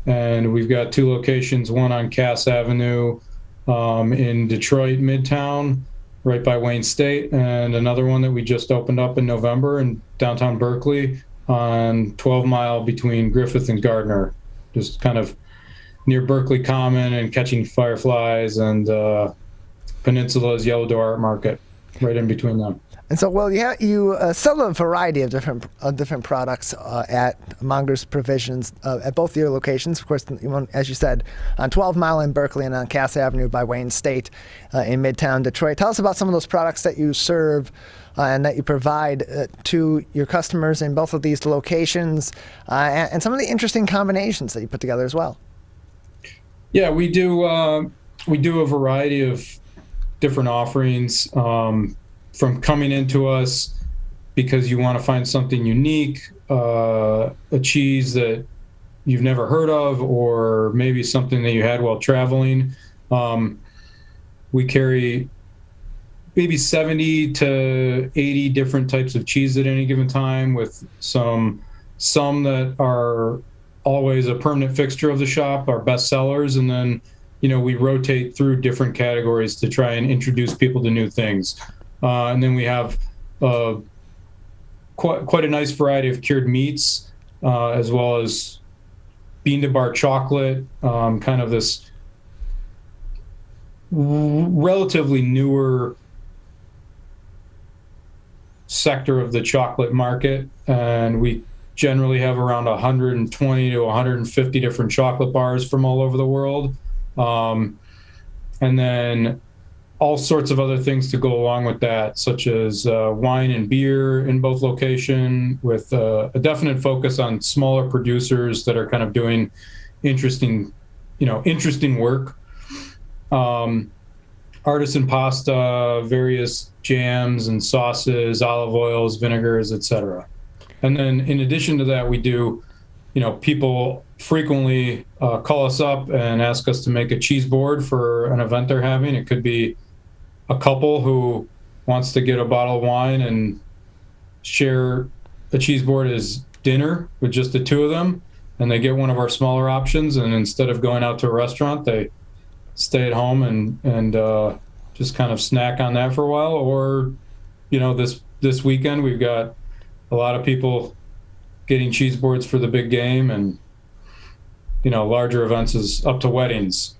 And we've got two locations, one on Cass Avenue in Detroit, Midtown, right by Wayne State, and another one that we just opened up in November in downtown Berkeley on 12 Mile between Griffith and Gardner, just kind of near Berkeley Common and Catching Fireflies and Peninsula's Yellow Door Art Market, right in between them. And so, well, you sell a variety of different products at Mongers Provisions at both your locations. Of course, as you said, on 12 Mile in Berkeley and on Cass Avenue by Wayne State in Midtown Detroit. Tell us about some of those products that you serve and that you provide to your customers in both of these locations, and some of the interesting combinations that you put together as well. Yeah, we do a variety of different offerings. From coming into us because you want to find something unique, a cheese that you've never heard of, or maybe something that you had while traveling. We carry maybe 70 to 80 different types of cheese at any given time, with some that are always a permanent fixture of the shop, our best sellers, and then we rotate through different categories to try and introduce people to new things. And then we have quite a nice variety of cured meats, as well as bean to bar chocolate, kind of this relatively newer sector of the chocolate market. And we generally have around 120 to 150 different chocolate bars from all over the world. And then all sorts of other things to go along with that, such as wine and beer in both location, with a definite focus on smaller producers that are kind of doing interesting work. Artisan pasta, various jams and sauces, olive oils, vinegars, etc. And then in addition to that, we do, people frequently call us up and ask us to make a cheese board for an event they're having. It could be a couple who wants to get a bottle of wine and share a cheese board as dinner with just the two of them, and they get one of our smaller options, and instead of going out to a restaurant, they stay at home and just kind of snack on that for a while. Or this weekend we've got a lot of people getting cheese boards for the big game, and larger events is up to weddings,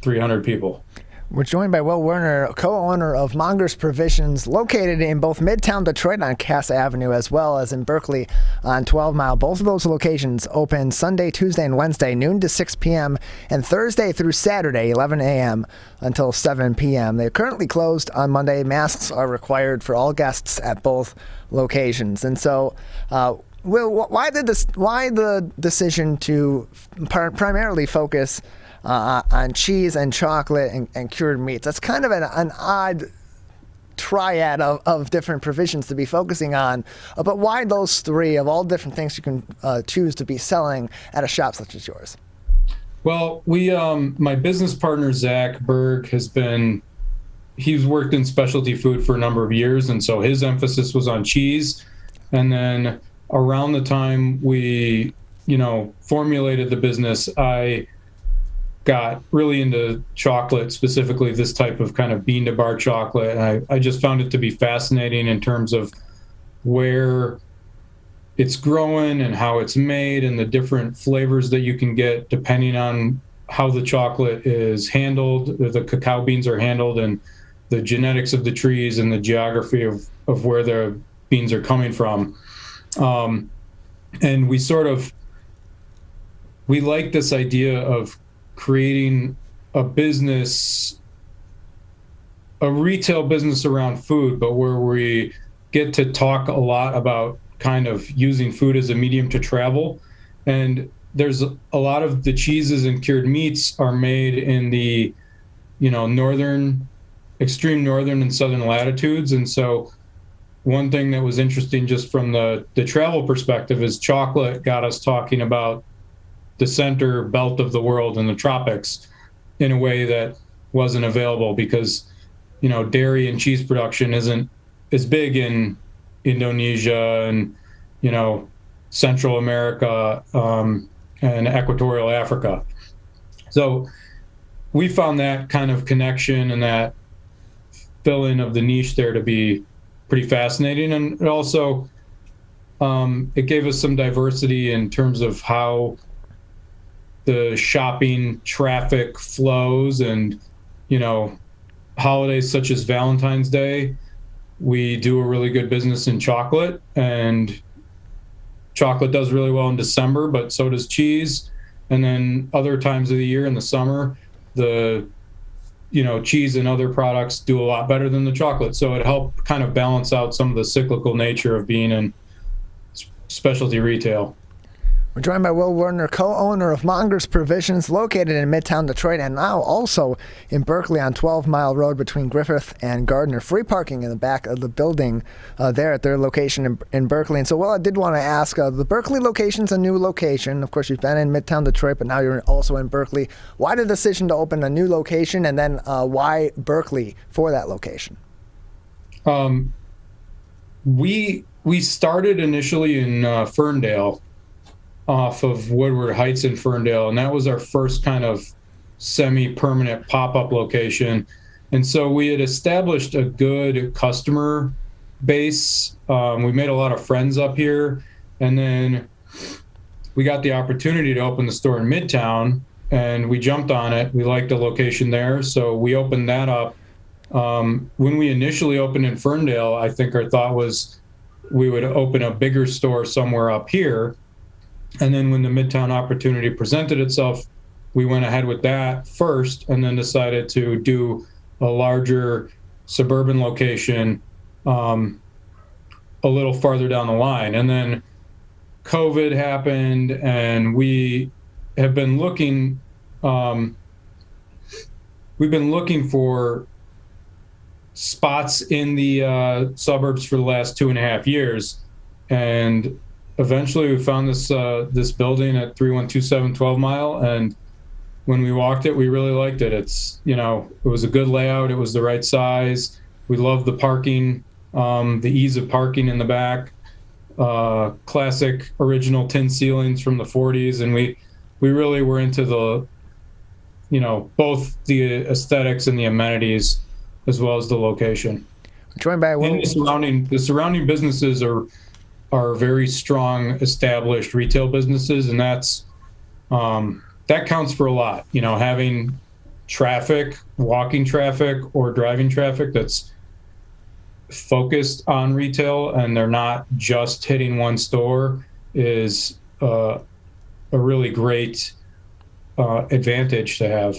300 people. We're joined by Will Werner, co-owner of Mongers Provisions, located in both Midtown Detroit on Cass Avenue, as well as in Berkeley on 12 Mile. Both of those locations open Sunday, Tuesday, and Wednesday, noon to 6 p.m., and Thursday through Saturday, 11 a.m. until 7 p.m. They're currently closed on Monday. Masks are required for all guests at both locations. And so, Will, why the decision to primarily focus on cheese and chocolate and cured meats? That's kind of an odd triad of different provisions to be focusing on. But why those three of all different things you can choose to be selling at a shop such as yours? Well, my business partner, Zach Berg, he's worked in specialty food for a number of years. And so his emphasis was on cheese. And then around the time we, formulated the business, I got really into chocolate, specifically this type of kind of bean to bar chocolate. And I just found it to be fascinating in terms of where it's growing and how it's made and the different flavors that you can get depending on how the chocolate is handled, the cacao beans are handled, and the genetics of the trees and the geography of where the beans are coming from. And we like this idea of creating a retail business around food, but where we get to talk a lot about kind of using food as a medium to travel. And there's a lot of the cheeses and cured meats are made in the, extreme northern and southern latitudes. And so one thing that was interesting just from the travel perspective is chocolate got us talking about the center belt of the world in the tropics in a way that wasn't available because, dairy and cheese production isn't as big in Indonesia and, Central America and Equatorial Africa. So we found that kind of connection and that fill-in of the niche there to be pretty fascinating. And it also, it gave us some diversity in terms of how the shopping traffic flows, and holidays such as Valentine's Day, we do a really good business in chocolate, and chocolate does really well in December, but so does cheese. And then other times of the year in the summer, the cheese and other products do a lot better than the chocolate. So it helped kind of balance out some of the cyclical nature of being in specialty retail. We're joined by Will Werner, co-owner of Mongers Provisions, located in Midtown Detroit and now also in Berkeley on 12 Mile Road between Griffith and Gardner. Free parking in the back of the building there at their location in Berkeley. And so, Will, I did want to ask, the Berkeley location's a new location. Of course, you've been in Midtown Detroit, but now you're also in Berkeley. Why the decision to open a new location, and then why Berkeley for that location? We started initially in Ferndale, off of Woodward Heights in Ferndale, and that was our first kind of semi-permanent pop-up location. And so we had established a good customer base. We made a lot of friends up here, and then we got the opportunity to open the store in Midtown, and we jumped on it. We liked the location there, so we opened that up. When we initially opened in Ferndale, I think our thought was we would open a bigger store somewhere up here. And then when the Midtown opportunity presented itself, we went ahead with that first, and then decided to do a larger suburban location a little farther down the line. And then COVID happened, and we have been looking, we've been looking for spots in the suburbs for the last 2.5 years. And eventually we found this this building at 3127 12 Mile. And when we walked it, we really liked it. It's, you know, it was a good layout. It was the right size. We loved the parking, the ease of parking in the back, classic original tin ceilings from the 40s. And we really were into the, you know, both the aesthetics and the amenities, as well as the location. Joined by and the surrounding businesses are very strong, established retail businesses, and that's that counts for a lot. You know, having traffic, walking traffic or driving traffic that's focused on retail, and they're not just hitting one store, is a really great advantage to have.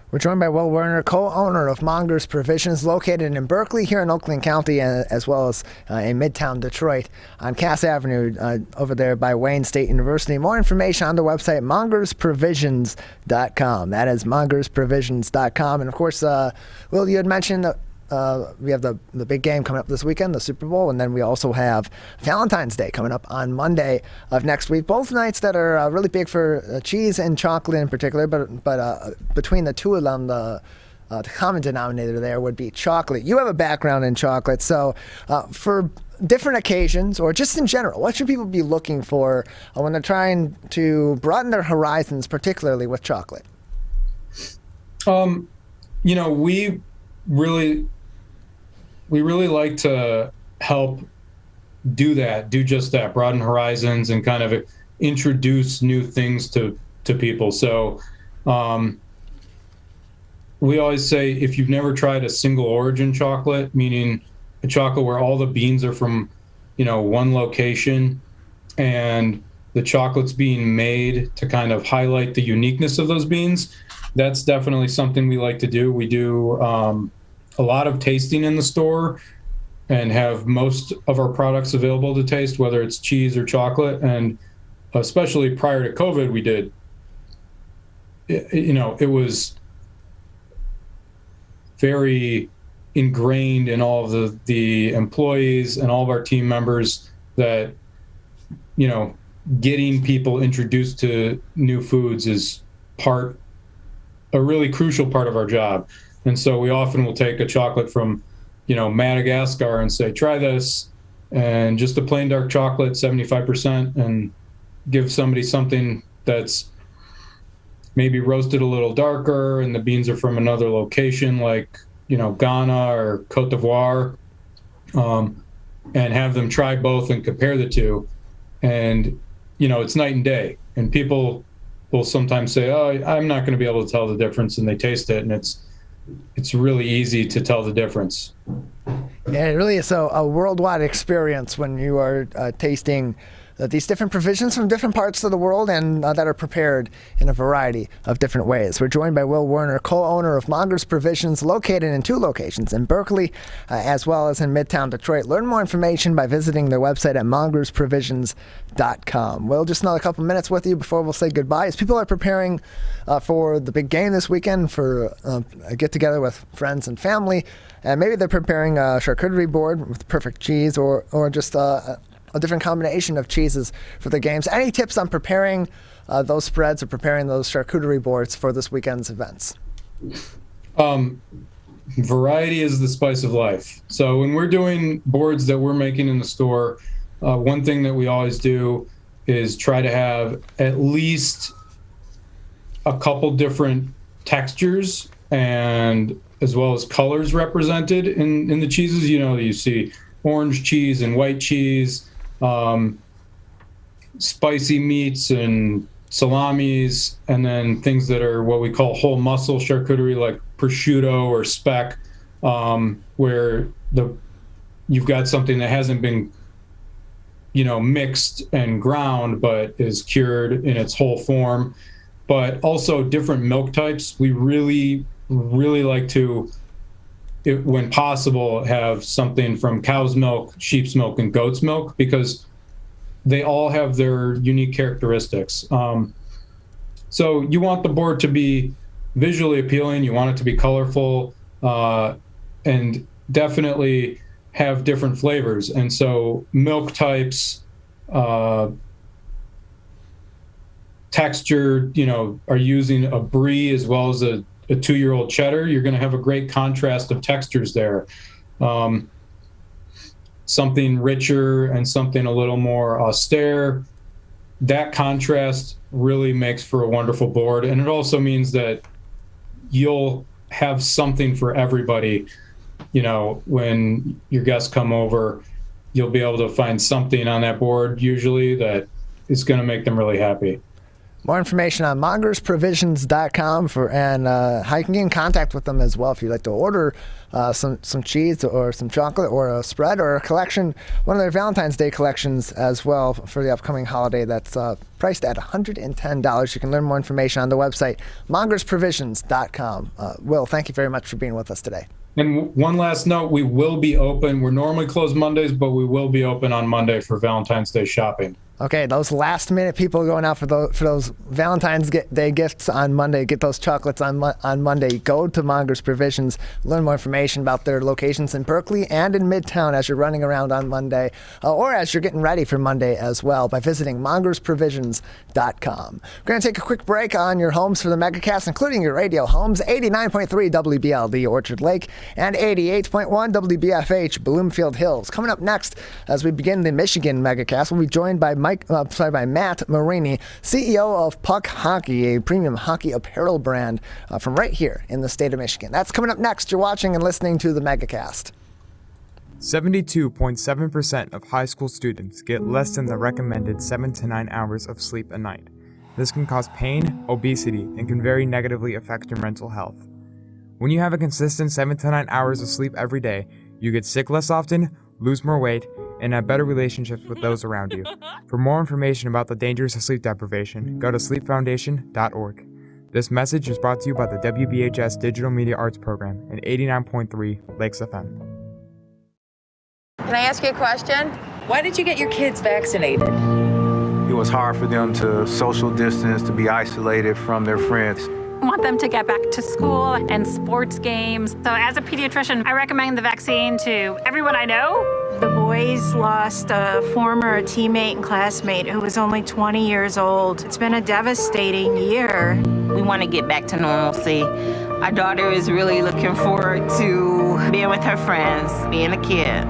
We're joined by Will Werner, co-owner of Mongers Provisions, located in Berkeley here in Oakland County, as well as in Midtown Detroit on Cass Avenue over there by Wayne State University. More information on the website, mongersprovisions.com. That is mongersprovisions.com. And of course, Will, you had mentioned that we have the big game coming up this weekend, the Super Bowl, and then we also have Valentine's Day coming up on Monday of next week. Both nights that are really big for cheese and chocolate in particular, but between the two of them, the common denominator there would be chocolate. You have a background in chocolate, so for different occasions or just in general, what should people be looking for when they're trying to broaden their horizons, particularly with chocolate? You know, we really like to help do just that, broaden horizons and kind of introduce new things to people. So we always say, if you've never tried a single origin chocolate, meaning a chocolate where all the beans are from, you know, one location, and the chocolate's being made to kind of highlight the uniqueness of those beans, that's definitely something we like to do. We do a lot of tasting in the store and have most of our products available to taste, whether it's cheese or chocolate. And especially prior to COVID, we did, you know, it was very ingrained in all of the employees and all of our team members that, you know, getting people introduced to new foods is a really crucial part of our job. And so we often will take a chocolate from, you know, Madagascar and say, try this, and just a plain dark chocolate, 75%, and give somebody something that's maybe roasted a little darker and the beans are from another location, like, you know, Ghana or Cote d'Ivoire, and have them try both and compare the two. And, you know, it's night and day. And people will sometimes say, oh, I'm not going to be able to tell the difference, and they taste it, and it's really easy to tell the difference. Yeah, it really is a worldwide experience when you are tasting these different provisions from different parts of the world and that are prepared in a variety of different ways. We're joined by Will Werner, co-owner of Mongers Provisions, located in 2 locations, in Berkeley as well as in Midtown Detroit. Learn more information by visiting their website at mongersprovisions.com. Will, just another couple minutes with you before we'll say goodbye. As people are preparing for the big game this weekend, for a get-together with friends and family, and maybe they're preparing a charcuterie board with perfect cheese or just a different combination of cheeses for the games. Any tips on preparing those spreads or preparing those charcuterie boards for this weekend's events? Variety is the spice of life. So when we're doing boards that we're making in the store, one thing that we always do is try to have at least a couple different textures and as well as colors represented in the cheeses. You know, you see orange cheese and white cheese. spicy meats and salamis, and then things that are what we call whole muscle charcuterie, like prosciutto or speck, where you've got something that hasn't been, mixed and ground, but is cured in its whole form. But also different milk types. We really, really like to, when possible, have something from cow's milk, sheep's milk, and goat's milk, because they all have their unique characteristics. So you want the board to be visually appealing. You want it to be colorful, and definitely have different flavors. And so milk types, texture, are using a brie as well as a 2-year-old cheddar. You're going to have a great contrast of textures there. Something richer and something a little more austere. That contrast really makes for a wonderful board. And it also means that you'll have something for everybody. When your guests come over, you'll be able to find something on that board usually that is going to make them really happy. More information on mongersprovisions.com and how you can get in contact with them as well if you'd like to order some cheese or some chocolate or a spread or a collection, one of their Valentine's Day collections as well for the upcoming holiday that's priced at $110. You can learn more information on the website, mongersprovisions.com. Will, thank you very much for being with us today. And one last note, we will be open. We're normally closed Mondays, but we will be open on Monday for Valentine's Day shopping. Okay, those last minute people going out for those Valentine's Day gifts on Monday, get those chocolates on Monday. Go to Mongers Provisions, learn more information about their locations in Berkeley and in Midtown as you're running around on Monday, or as you're getting ready for Monday as well by visiting mongersprovisions.com. We're going to take a quick break on your homes for the Megacast, including your radio homes, 89.3 WBLD Orchard Lake and 88.1 WBFH Bloomfield Hills. Coming up next, as we begin the Michigan Megacast, we'll be joined by Matt Marini, CEO of Puck Hockey, a premium hockey apparel brand from right here in the state of Michigan. That's coming up next. You're watching and listening to the Megacast. 72.7% of high school students get less than the recommended 7 to 9 hours of sleep a night. This can cause pain, obesity, and can very negatively affect your mental health. When you have a consistent 7 to 9 hours of sleep every day, you get sick less often, lose more weight, and have better relationships with those around you. For more information about the dangers of sleep deprivation, go to sleepfoundation.org. This message is brought to you by the WBHS Digital Media Arts Program and 89.3 Lakes FM. Can I ask you a question? Why did you get your kids vaccinated? It was hard for them to social distance, to be isolated from their friends. I want them to get back to school and sports games. So as a pediatrician, I recommend the vaccine to everyone I know. The boys lost a former teammate and classmate who was only 20 years old. It's been a devastating year. We want to get back to normalcy. Our daughter is really looking forward to being with her friends, being a kid.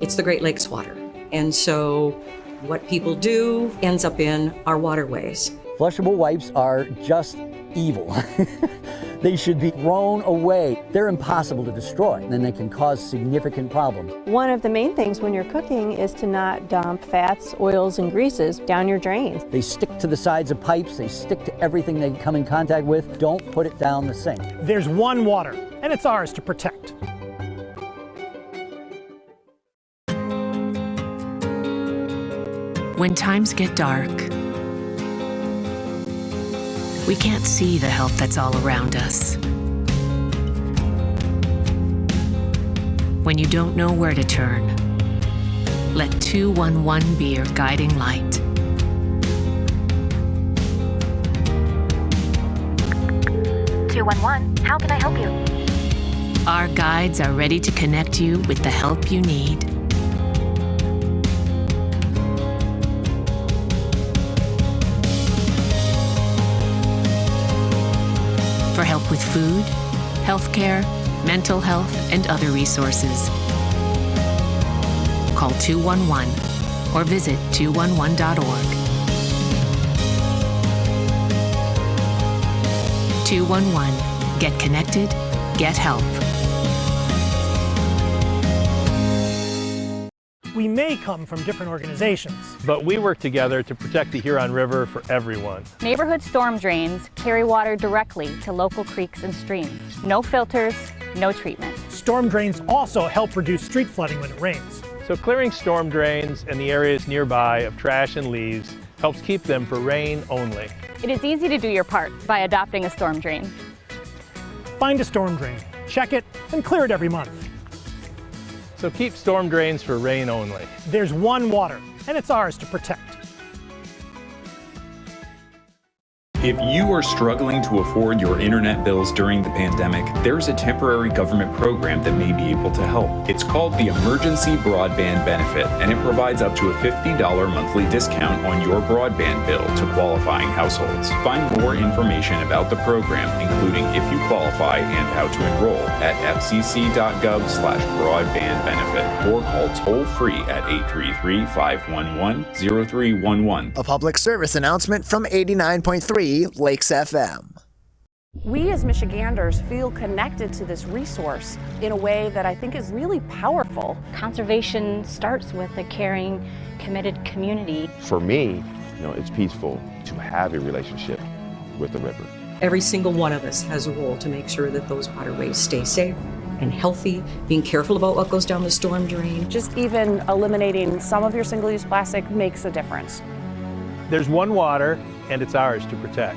It's the Great Lakes water. And so what people do ends up in our waterways. Flushable wipes are just evil. They should be thrown away. They're impossible to destroy, and they can cause significant problems. One of the main things when you're cooking is to not dump fats, oils, and greases down your drains. They stick to the sides of pipes. They stick to everything they come in contact with. Don't put it down the sink. There's one water, and it's ours to protect. When times get dark, we can't see the help that's all around us. When you don't know where to turn, let 211 be your guiding light. 211, how can I help you? Our guides are ready to connect you with the help you need. For help with food, healthcare, mental health, and other resources. Call 211 or visit 211.org. 211. Get connected, get help. We may come from different organizations, but we work together to protect the Huron River for everyone. Neighborhood storm drains carry water directly to local creeks and streams. No filters, no treatment. Storm drains also help reduce street flooding when it rains. So clearing storm drains and the areas nearby of trash and leaves helps keep them for rain only. It is easy to do your part by adopting a storm drain. Find a storm drain, check it, and clear it every month. So keep storm drains for rain only. There's one water, and it's ours to protect. If you are struggling to afford your internet bills during the pandemic, there's a temporary government program that may be able to help. It's called the Emergency Broadband Benefit, and it provides up to a $50 monthly discount on your broadband bill to qualifying households. Find more information about the program, including if you qualify and how to enroll, at fcc.gov/broadbandbenefit, or call toll-free at 833-511-0311. A public service announcement from 89.3 Lakes FM. We as Michiganders feel connected to this resource in a way that I think is really powerful. Conservation starts with a caring, committed community. For me, it's peaceful to have a relationship with the river. Every single one of us has a role to make sure that those waterways stay safe and healthy, being careful about what goes down the storm drain. Just even eliminating some of your single-use plastic makes a difference. There's one water, and it's ours to protect.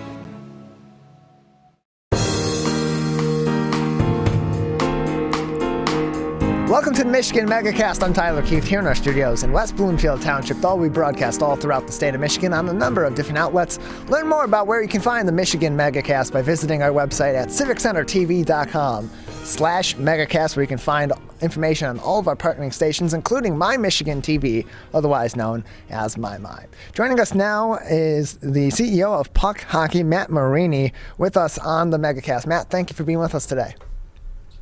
Welcome to the Michigan Megacast. I'm Tyler Keith here in our studios in West Bloomfield Township. Though we broadcast all throughout the state of Michigan on a number of different outlets. Learn more about where you can find the Michigan Megacast by visiting our website at civiccentertv.com/megacast, where you can find information on all of our partnering stations, including My Michigan TV, otherwise known as My. Joining us now is the CEO of Puck Hockey, Matt Marini, with us on the Megacast. Matt, thank you for being with us today.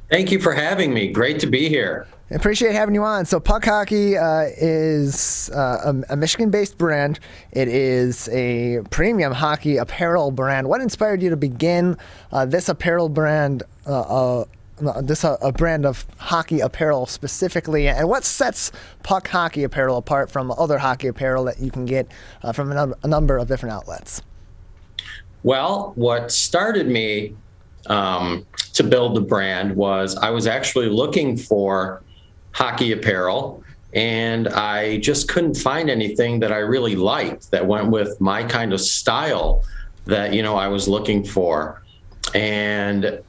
Thank you for having me. Great to be here. I appreciate having you on. So Puck Hockey is a Michigan-based brand. It is a premium hockey apparel brand. What inspired you to begin this apparel brand, a brand of hockey apparel specifically, and what sets Puck Hockey apparel apart from other hockey apparel that you can get from a number of different outlets? Well, what started me to build the brand was I was actually looking for hockey apparel, and I just couldn't find anything that I really liked that went with my kind of style that, I was looking for. And,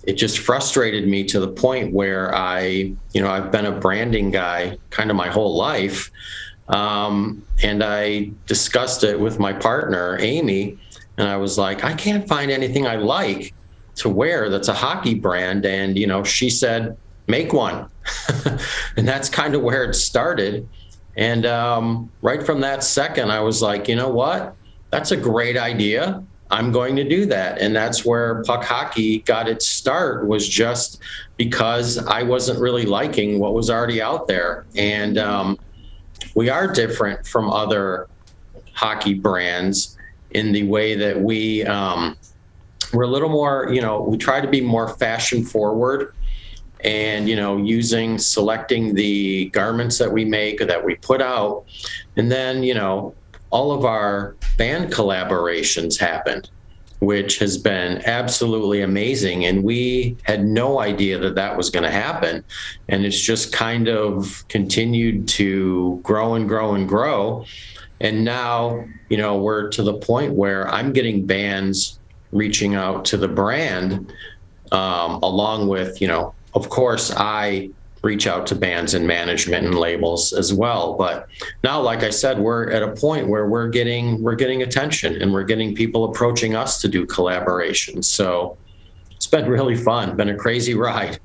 it just frustrated me to the point where I've been a branding guy kind of my whole life. And I discussed it with my partner, Amy, and I was like, I can't find anything I like to wear that's a hockey brand. And, she said, make one. And that's kind of where it started. And right from that second, I was like, you know what? That's a great idea. I'm going to do that. And that's where Puck Hockey got its start, was just because I wasn't really liking what was already out there. And we are different from other hockey brands in the way that we're a little more, we try to be more fashion forward and, selecting the garments that we make or that we put out. And then, all of our band collaborations happened, which has been absolutely amazing. And we had no idea that that was going to happen. And it's just kind of continued to grow and grow and grow. And now, we're to the point where I'm getting bands reaching out to the brand, along with, of course, I reach out to bands and management and labels as well. But now, like I said, we're at a point where we're getting attention, and we're getting people approaching us to do collaborations. So it's been really fun, been a crazy ride.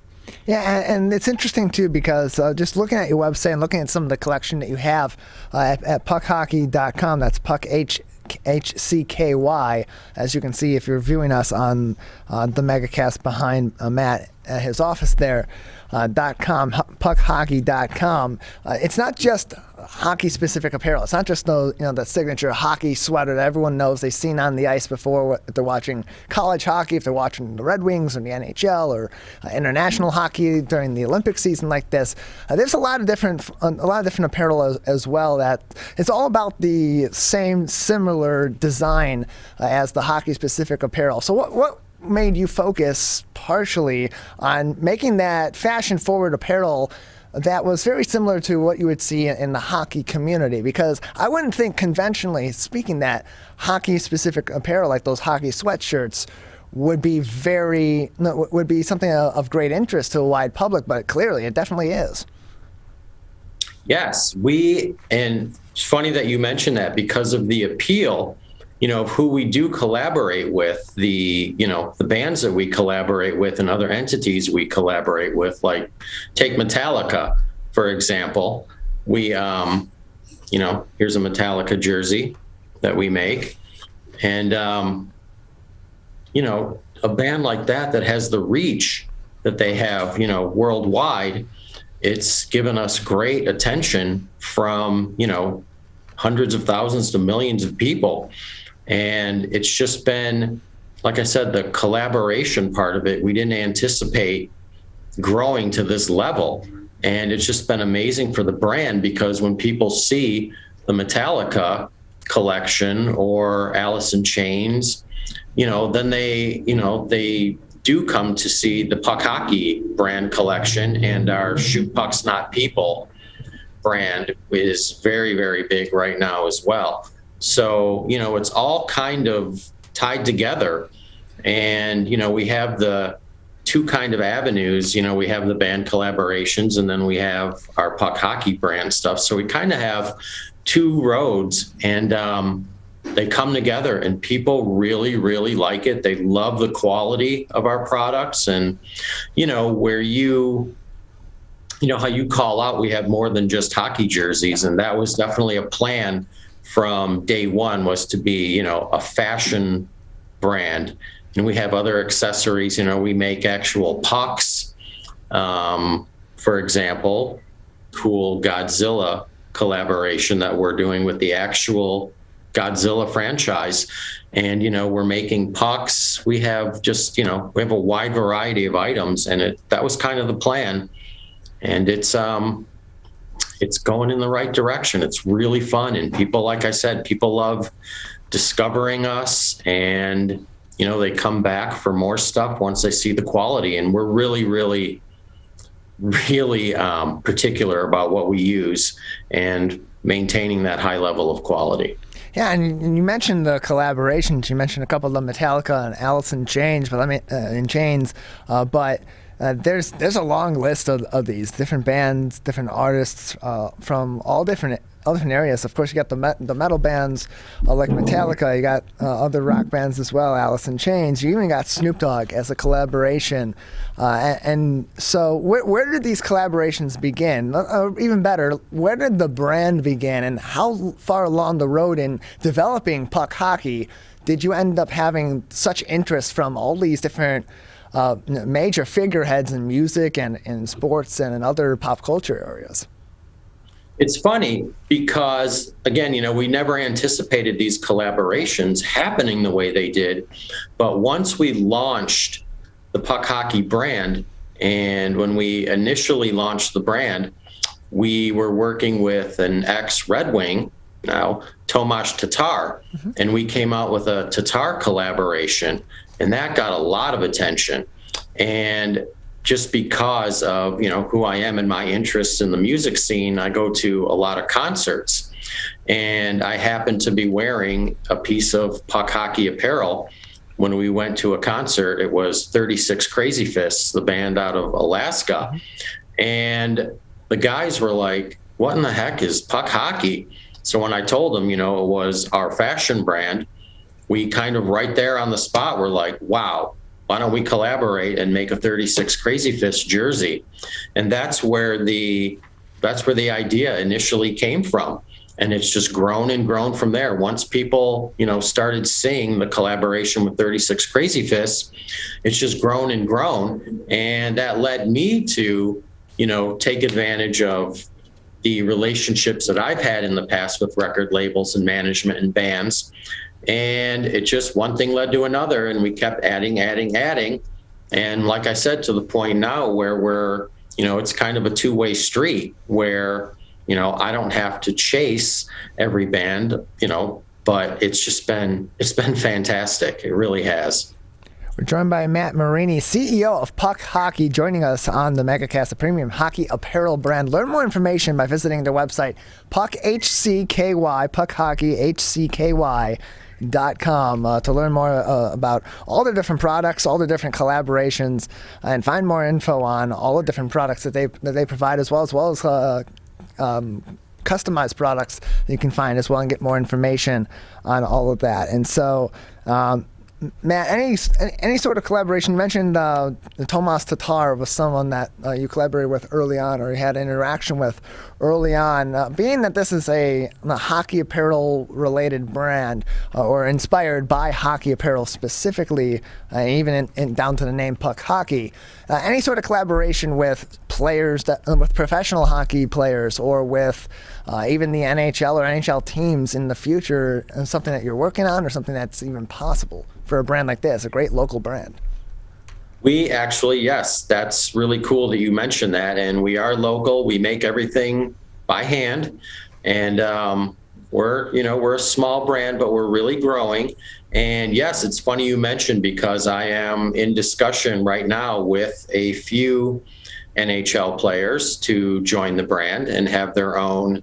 Yeah, and it's interesting too, because just looking at your website and looking at some of the collection that you have at puckhockey.com, that's Puck HCKY, as you can see if you're viewing us on the Megacast behind Matt at his office there, .com, puckhockey.com. It's not just hockey-specific apparel. It's not just the signature hockey sweater that everyone knows they've seen on the ice before if they're watching college hockey, if they're watching the Red Wings or the NHL or international hockey during the Olympic season like this. There's a lot of different apparel as well that it's all about the same similar design as the hockey-specific apparel. So what made you focus partially on making that fashion-forward apparel that was very similar to what you would see in the hockey community? Because I wouldn't think, conventionally speaking, that hockey-specific apparel like those hockey sweatshirts would be something of great interest to a wide public, but clearly it definitely is. Yes, and it's funny that you mentioned that because of the appeal, of who we do collaborate with, the bands that we collaborate with and other entities we collaborate with, like take Metallica, for example. We, here's a Metallica jersey that we make. And, a band like that has the reach that they have, worldwide, it's given us great attention from, hundreds of thousands to millions of people. And it's just been, like I said, the collaboration part of it, we didn't anticipate growing to this level. And it's just been amazing for the brand, because when people see the Metallica collection or Alice in Chains, then they do come to see the Puck Hockey brand collection, and our Shoot Pucks Not People brand is very, very big right now as well. So, it's all kind of tied together. And, we have the two kind of avenues. We have the band collaborations, and then we have our Puck Hockey brand stuff. So we kind of have two roads, and they come together, and people really, really like it. They love the quality of our products. And, where how you call out, we have more than just hockey jerseys. And that was definitely a plan from day one, was to be, a fashion brand. And we have other accessories. We make actual pucks. For example, cool Godzilla collaboration that we're doing with the actual Godzilla franchise. And, we're making pucks. We have just, we have a wide variety of items, and that was kind of the plan. And it's going in the right direction. It's really fun. And people, like I said, people love discovering us, and, they come back for more stuff once they see the quality. And we're really, really, really particular about what we use and maintaining that high level of quality. Yeah, and you mentioned the collaborations. You mentioned a couple of them, Metallica and Alice in Chains, but there's a long list of these different bands, different artists from all different areas. Of course, you got the metal bands like Metallica. You got other rock bands as well, Alice in Chains. You even got Snoop Dogg as a collaboration. And so where did these collaborations begin? Even better, where did the brand begin, and how far along the road in developing Puck Hockey did you end up having such interest from all these different major figureheads in music and in sports and in other pop culture areas? It's funny because, again, we never anticipated these collaborations happening the way they did. But once we launched the Puck Hockey brand, and when we initially launched the brand, we were working with an ex-Red Wing, now Tomáš Tatar, and we came out with a Tatar collaboration, and that got a lot of attention. And just because of, who I am and my interests in the music scene, I go to a lot of concerts, and I happened to be wearing a piece of Puck Hockey apparel. When we went to a concert, it was 36 Crazy Fists, the band out of Alaska. And the guys were like, what in the heck is Puck Hockey? So when I told them, it was our fashion brand, we kind of right there on the spot were like, wow, why don't we collaborate and make a 36 Crazy Fist jersey? And that's where the idea initially came from. And it's just grown and grown from there. Once people, started seeing the collaboration with 36 Crazy Fists, it's just grown and grown. And that led me to, take advantage of the relationships that I've had in the past with record labels and management and bands. And it just, one thing led to another, and we kept adding. And like I said, to the point now where we're, it's kind of a two-way street where, I don't have to chase every band, but it's been fantastic. It really has. We're joined by Matt Marini, CEO of Puck Hockey, joining us on the Megacast, the premium hockey apparel brand. Learn more information by visiting their website, Puck HCKY, Puck Hockey HCKY.com, to learn more about all the different products, all the different collaborations, and find more info on all the different products that they provide, as well as customized products that you can find as well, and get more information on all of that. And so, Matt, any sort of collaboration? You mentioned Tomas Tatar was someone that you collaborated with early on, or you had an interaction with early on. Being that this is a hockey apparel related brand, or inspired by hockey apparel specifically, even down to the name Puck Hockey, any sort of collaboration with players, with professional hockey players, or with even the NHL or NHL teams in the future, something that you're working on, or something that's even possible for a brand like this, a great local brand? We actually, yes, that's really cool that you mentioned that. And we are local. We make everything by hand. And we're a small brand, but we're really growing. And yes, it's funny you mentioned, because I am in discussion right now with a few NHL players to join the brand and have their own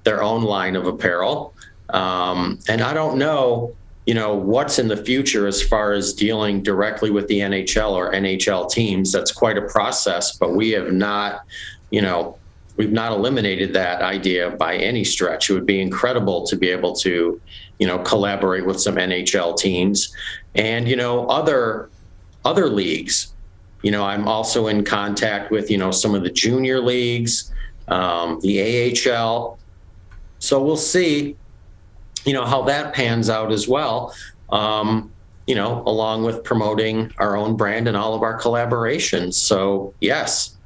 line of apparel. And I don't know, what's in the future as far as dealing directly with the NHL or NHL teams. That's quite a process, but we have not, we've not eliminated that idea by any stretch. It would be incredible to be able to, collaborate with some NHL teams and, other leagues. I'm also in contact with, some of the junior leagues, the AHL. So we'll see, how that pans out as well, along with promoting our own brand and all of our collaborations. So yes,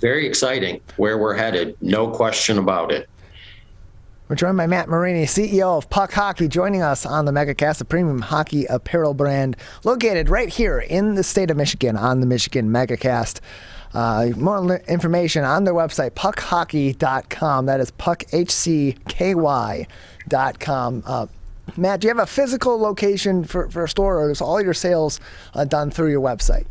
very exciting where we're headed. No question about it. We're joined by Matt Marini, CEO of Puck Hockey, joining us on the Megacast, a premium hockey apparel brand located right here in the state of Michigan on the Michigan Megacast. More information on their website, puckhockey.com. That is puckhcky.com. Matt, do you have a physical location for a store, or is all your sales done through your website?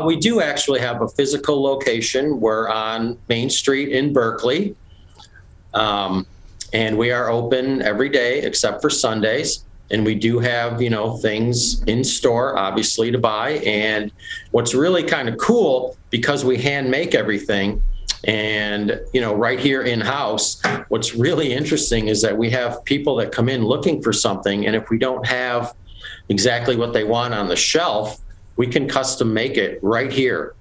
We do actually have a physical location. We're on Main Street in Berkeley. And we are open every day except for Sundays. And we do have, things in store, obviously, to buy. And what's really kind of cool, because we hand make everything and, right here in-house, what's really interesting is that we have people that come in looking for something. And if we don't have exactly what they want on the shelf, we can custom make it right here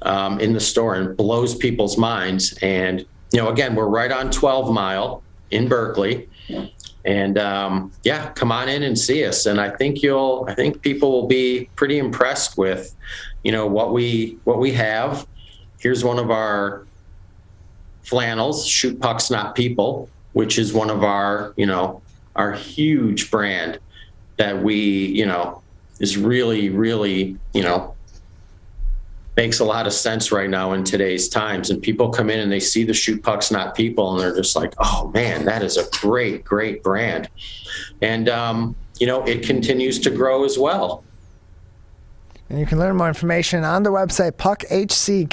in the store, and it blows people's minds. And, again, we're right on 12 Mile in Berkeley. And come on in and see us. And I think people will be pretty impressed with, what we have. Here's one of our flannels, Shoot Pucks Not People, which is one of our, our huge brand that we, is really, really, makes a lot of sense right now in today's times. And people come in and they see the Shoot Pucks Not People, and they're just like, oh man, that is a great, great brand. And, it continues to grow as well. And you can learn more information on the website, puckhcky.com,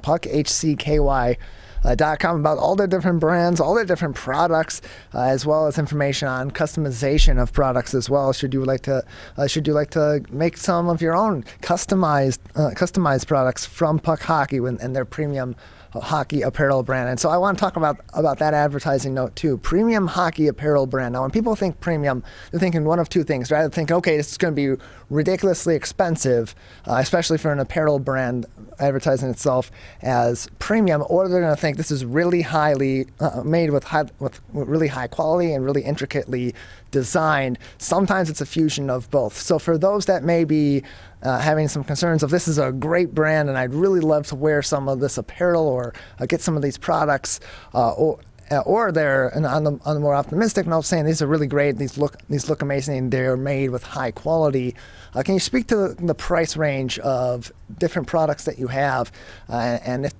puckhcky.com, about all the different brands, all the different products, as well as information on customization of products as well. Should you like to make some of your own customized products from Puck Hockey and their premium hockey apparel brand. And so I want to talk about that advertising note too. Premium hockey apparel brand. Now, when people think premium, they're thinking one of two things. They're either thinking, okay, this is going to be ridiculously expensive, especially for an apparel brand advertising itself as premium, or they're going to think this is really highly made with really high quality and really intricately designed. Sometimes it's a fusion of both. So for those that may be having some concerns of this is a great brand and I'd really love to wear some of this apparel or get some of these products, or they're on the more optimistic note saying these are really great, these look amazing, they're made with high quality. Can you speak to the price range of different products that you have, and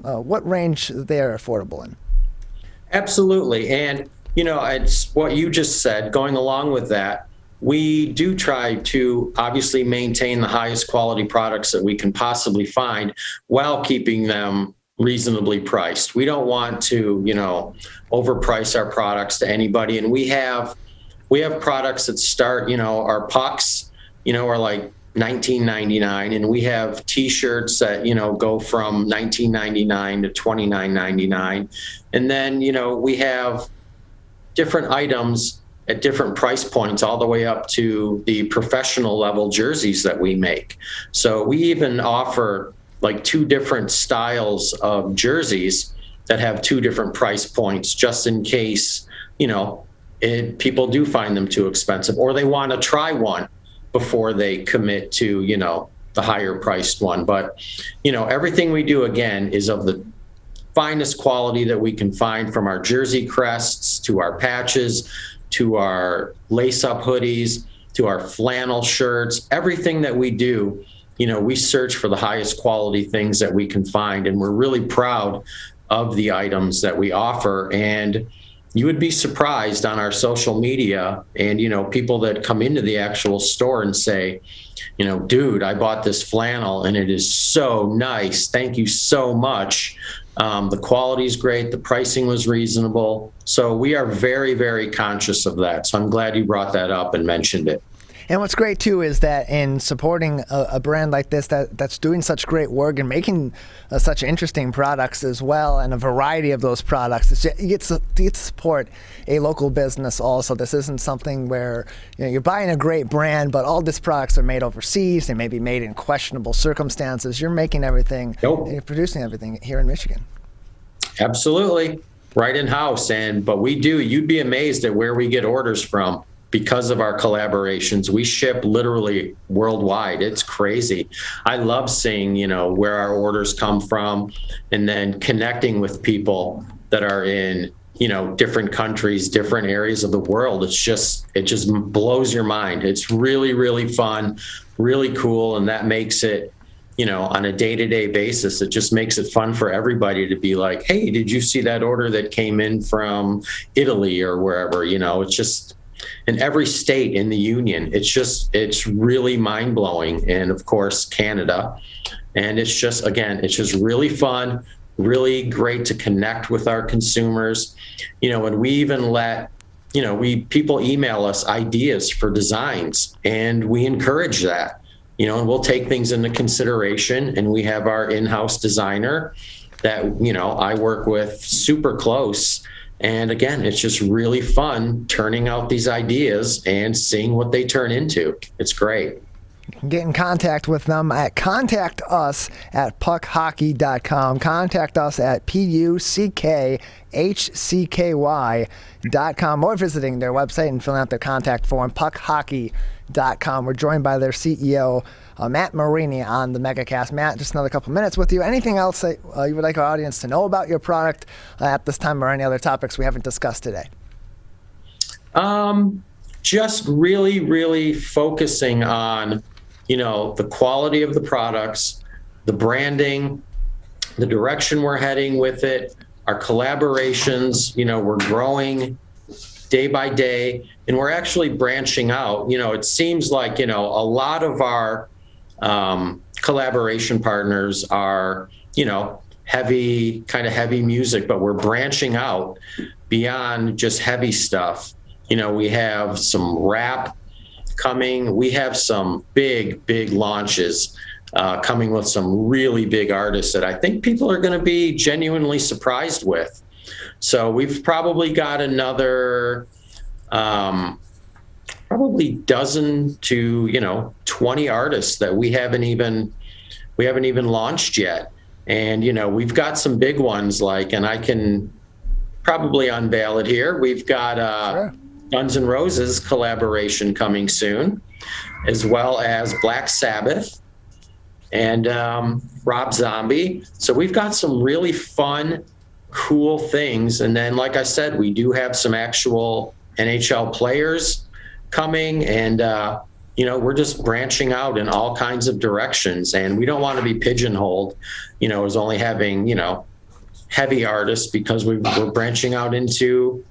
what range they're affordable in? Absolutely, and it's what you just said. Going along with that, we do try to obviously maintain the highest quality products that we can possibly find while keeping them reasonably priced. We don't want to, overprice our products to anybody. And we have products that start, our pucks, are like $19.99, and we have T-shirts that go from $19.99 to $29.99, and then we have different items at different price points, all the way up to the professional level jerseys that we make. So we even offer like 2 different styles of jerseys that have 2 different price points, just in case, people do find them too expensive, or they want to try one before they commit to, the higher priced one. But, everything we do, again, is of the finest quality that we can find, from our jersey crests to our patches, to our lace-up hoodies, to our flannel shirts. Everything that we do, we search for the highest quality things that we can find, and we're really proud of the items that we offer. And you would be surprised on our social media and, people that come into the actual store and say, dude, I bought this flannel and it is so nice. Thank you so much. The quality is great. The pricing was reasonable. So we are very, very conscious of that. So I'm glad you brought that up and mentioned it. And what's great too is that in supporting a brand like this that's doing such great work and making such interesting products as well, and a variety of those products, you get to support a local business also. This isn't something where you're buying a great brand, but all these products are made overseas. They may be made in questionable circumstances. You're making everything, and you're producing everything here in Michigan. Absolutely, right in house. But you'd be amazed at where we get orders from. Because of our collaborations, we ship literally worldwide. It's crazy. I love seeing, where our orders come from, and then connecting with people that are in, different countries, different areas of the world. It just blows your mind. It's really, really fun, really cool. And that makes it, on a day-to-day basis, it just makes it fun for everybody to be like, hey, did you see that order that came in from Italy or wherever? It's just, in every state in the union. It's really mind-blowing. And of course, Canada. And it's just really fun, really great to connect with our consumers. And we even let, people email us ideas for designs, and we encourage that, and we'll take things into consideration. And we have our in-house designer that, I work with super close. And again, it's just really fun turning out these ideas and seeing what they turn into. It's great. Get in contact with them at contactus@puckhockey.com. Contact us at puckhcky.com, or visiting their website and filling out their contact form, puckhockey.com. We're joined by their CEO, Matt Marini, on the Megacast. Matt, just another couple minutes with you. Anything else that you would like our audience to know about your product at this time, or any other topics we haven't discussed today? Just really, really focusing on, the quality of the products, the branding, the direction we're heading with it, our collaborations. We're growing day by day, and we're actually branching out. It seems like, a lot of our collaboration partners are, heavy music, but we're branching out beyond just heavy stuff. We have some rap coming. We have some big launches coming with some really big artists that I think people are going to be genuinely surprised with. So we've probably got another probably dozen to 20 artists that we haven't even launched yet. And we've got some big ones, and I can probably unveil it here. We've got Sure. Guns N' Roses collaboration coming soon, as well as Black Sabbath and Rob Zombie. So we've got some really fun, cool things. And then, like I said, we do have some actual NHL players coming, and we're just branching out in all kinds of directions. And we don't want to be pigeonholed, as only having, heavy artists, because we're branching out into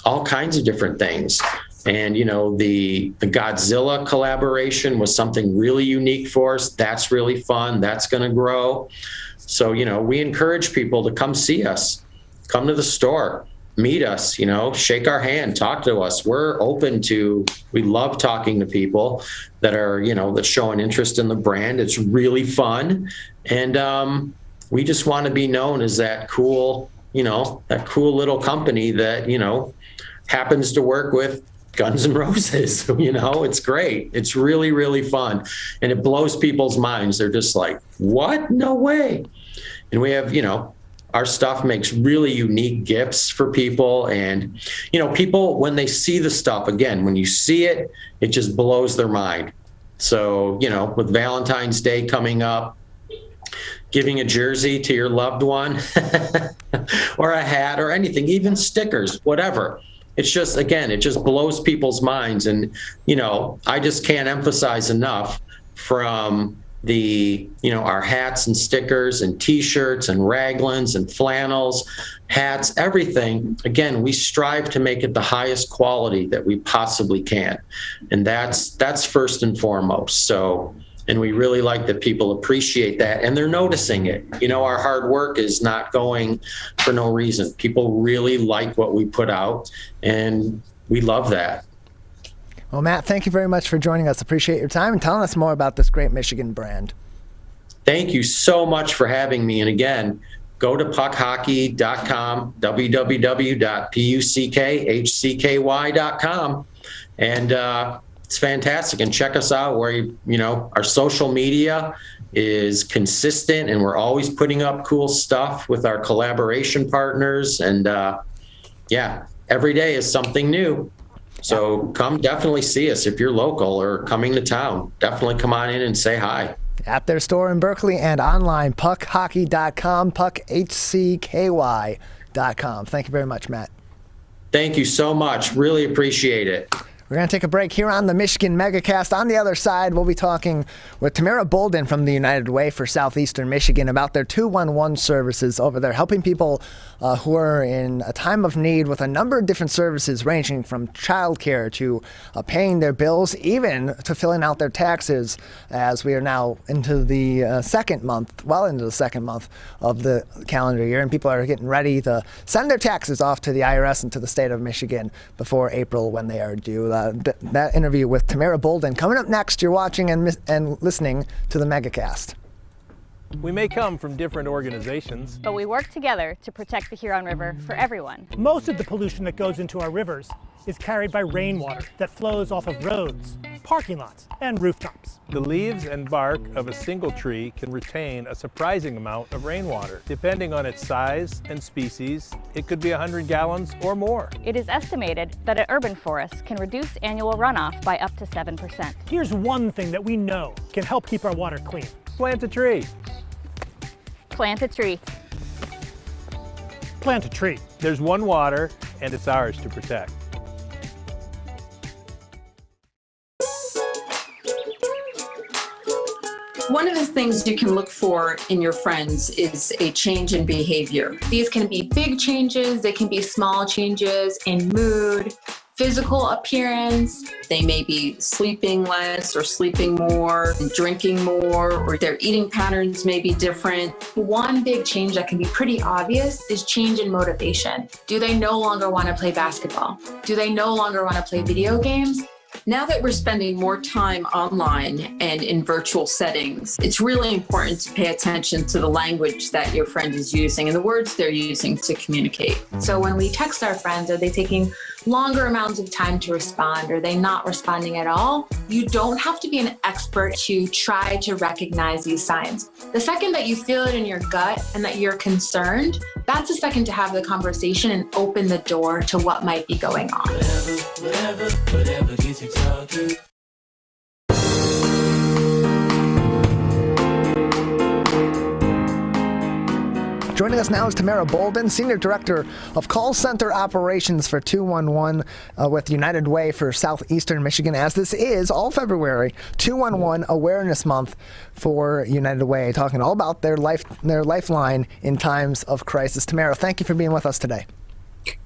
all kinds of different things. And, the Godzilla collaboration was something really unique for us. That's really fun. That's going to grow. So, we encourage people to come see us, come to the store, meet us, shake our hand, talk to us. We love talking to people that are, that show an interest in the brand. It's really fun. And we just want to be known as that cool little company that, happens to work with Guns N' Roses. It's great. It's really, really fun. And it blows people's minds. They're just like, what? No way. And we have, our stuff makes really unique gifts for people. And, people, when they see the stuff, again, when you see it, it just blows their mind. So, with Valentine's Day coming up, giving a jersey to your loved one or a hat or anything, even stickers, whatever. It's just, again, it just blows people's minds. And, I just can't emphasize enough, from the, our hats and stickers and T-shirts and raglans and flannels, hats, everything. Again, we strive to make it the highest quality that we possibly can. And that's first and foremost. So, and we really like that people appreciate that, and they're noticing it. Our hard work is not going for no reason. People really like what we put out, and we love that. Well, Matt, thank you very much for joining us. Appreciate your time and telling us more about this great Michigan brand. Thank you so much for having me. And again, go to puckhockey.com, www.puckhcky.com, and it's fantastic. And check us out where, our social media is consistent, and we're always putting up cool stuff with our collaboration partners. And every day is something new. So come definitely see us if you're local or coming to town. Definitely come on in and say hi. At their store in Berkeley and online, puckhockey.com, puckHCKY.com. Thank you very much, Matt. Thank you so much. Really appreciate it. We're going to take a break here on the Michigan Megacast. On the other side, we'll be talking with Tanisha Burton from the United Way for Southeastern Michigan about their 211 services over there, helping people who are in a time of need with a number of different services, ranging from childcare to paying their bills, even to filling out their taxes, as we are now into the second month of the calendar year, and people are getting ready to send their taxes off to the IRS and to the state of Michigan before April, when they are due. That interview with Tanisha Burton coming up next. You're watching and listening to the Megacast. We may come from different organizations, but we work together to protect the Huron River for everyone. Most of the pollution that goes into our rivers is carried by rainwater that flows off of roads, parking lots, and rooftops. The leaves and bark of a single tree can retain a surprising amount of rainwater. Depending on its size and species, it could be 100 gallons or more. It is estimated that an urban forest can reduce annual runoff by up to 7%. Here's one thing that we know can help keep our water clean. Plant a tree. Plant a tree. Plant a tree. There's one water, and it's ours to protect. One of the things you can look for in your friends is a change in behavior. These can be big changes, they can be small changes in mood, physical appearance. They may be sleeping less or sleeping more, drinking more, or their eating patterns may be different. One big change that can be pretty obvious is change in motivation. Do they no longer want to play basketball? Do they no longer want to play video games? Now that we're spending more time online and in virtual settings, it's really important to pay attention to the language that your friend is using and the words they're using to communicate. So when we text our friends, are they taking longer amounts of time to respond? Are they not responding at all? You don't have to be an expert to try to recognize these signs. The second that you feel it in your gut and that you're concerned, that's the second to have the conversation and open the door to what might be going on. Whatever gets you talking. Joining us now is Tamara Bolden, Senior Director of Call Center Operations for 211 with United Way for Southeastern Michigan, as this is all February 211 Awareness Month for United Way, talking all about their lifeline in times of crisis. Tamara, thank you for being with us today.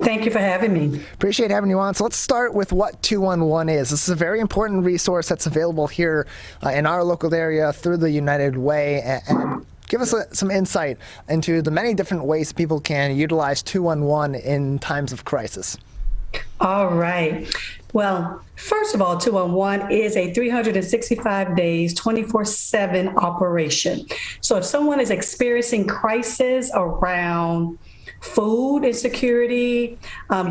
Thank you for having me. Appreciate having you on. So let's start with what 211 is. This is a very important resource that's available here in our local area through the United Way. And give us some insight into the many different ways people can utilize 211 in times of crisis. All right. Well, first of all, 211 is a 365 days, 24/7 operation. So if someone is experiencing crisis around food insecurity,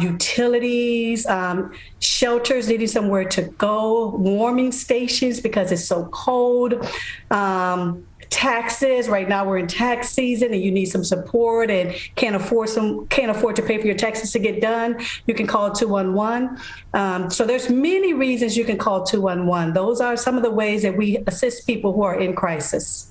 utilities, shelters needing somewhere to go, warming stations because it's so cold, taxes. Right now we're in tax season and you need some support and can't afford to pay for your taxes to get done, you can call 211. So there's many reasons you can call 211. Those are some of the ways that we assist people who are in crisis.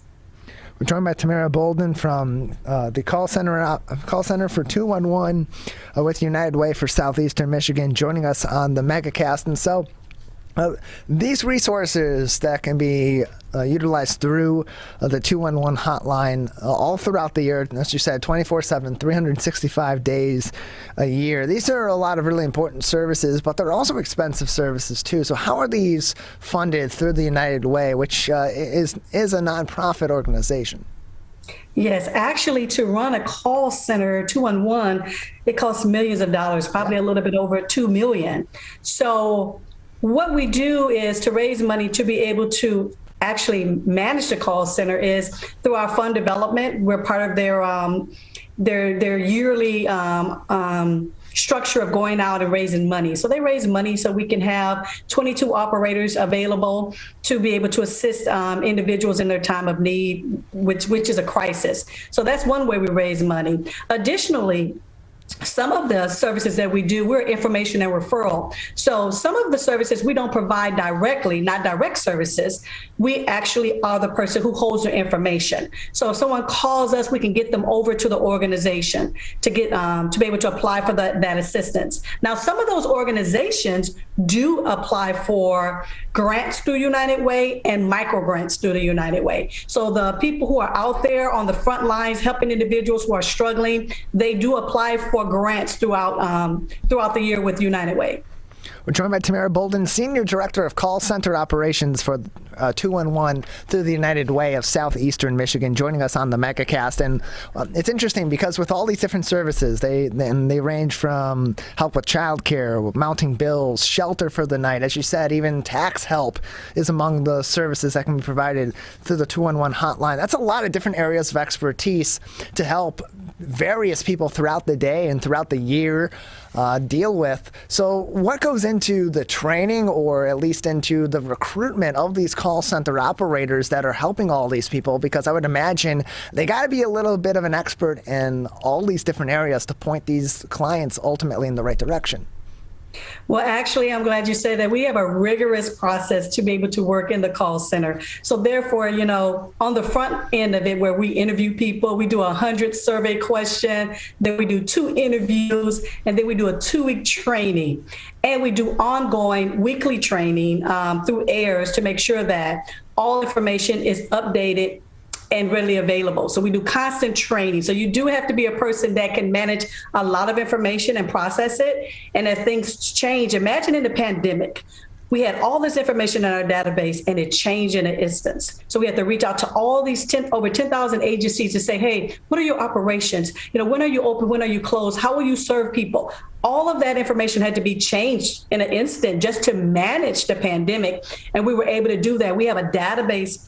We're joined by Tamara Bolden from the call center for 211 with United Way for Southeastern Michigan, joining us on the Megacast. And so these resources that can be utilized through the 211 hotline all throughout the year, as you said, 24/7, 365 days a year. These are a lot of really important services, but they're also expensive services too. So how are these funded through the United Way, which is a nonprofit organization? Yes, actually, to run a call center 211, it costs millions of dollars, probably a little bit over $2 million. So what we do is to raise money to be able to actually manage the call center is through our fund development. We're part of their yearly structure of going out and raising money. So they raise money so we can have 22 operators available to be able to assist individuals in their time of need, which is a crisis. So that's one way we raise money. Additionally, some of the services that we do, we're information and referral. So some of the services we don't provide directly, not direct services. We actually are the person who holds the information. So if someone calls us, we can get them over to the organization to get to be able to apply for that assistance. Now, some of those organizations do apply for grants through United Way and micro grants through the United Way. So the people who are out there on the front lines helping individuals who are struggling, they do apply for grants throughout the year with United Way. We're joined by Tamara Bolden, Senior Director of Call Center Operations for 211 through the United Way of Southeastern Michigan, joining us on the Megacast. And it's interesting because with all these different services, they range from help with childcare, mounting bills, shelter for the night. As you said, even tax help is among the services that can be provided through the 211 hotline. That's a lot of different areas of expertise to help various people throughout the day and throughout the year deal with. So what goes into the training, or at least into the recruitment of these call center operators that are helping all these people? Because I would imagine they got to be a little bit of an expert in all these different areas to point these clients ultimately in the right direction. Well, actually, I'm glad you said that. We have a rigorous process to be able to work in the call center. So therefore, on the front end of it, where we interview people, we do 100 survey question, then we do 2 interviews, and then we do a 2-week training. And we do ongoing weekly training through AIRS to make sure that all information is updated and readily available. So we do constant training. So you do have to be a person that can manage a lot of information and process it. And as things change, imagine in the pandemic, we had all this information in our database and it changed in an instance. So we had to reach out to all these over 10,000 agencies to say, hey, what are your operations? When are you open? When are you closed? How will you serve people? All of that information had to be changed in an instant just to manage the pandemic. And we were able to do that. We have a database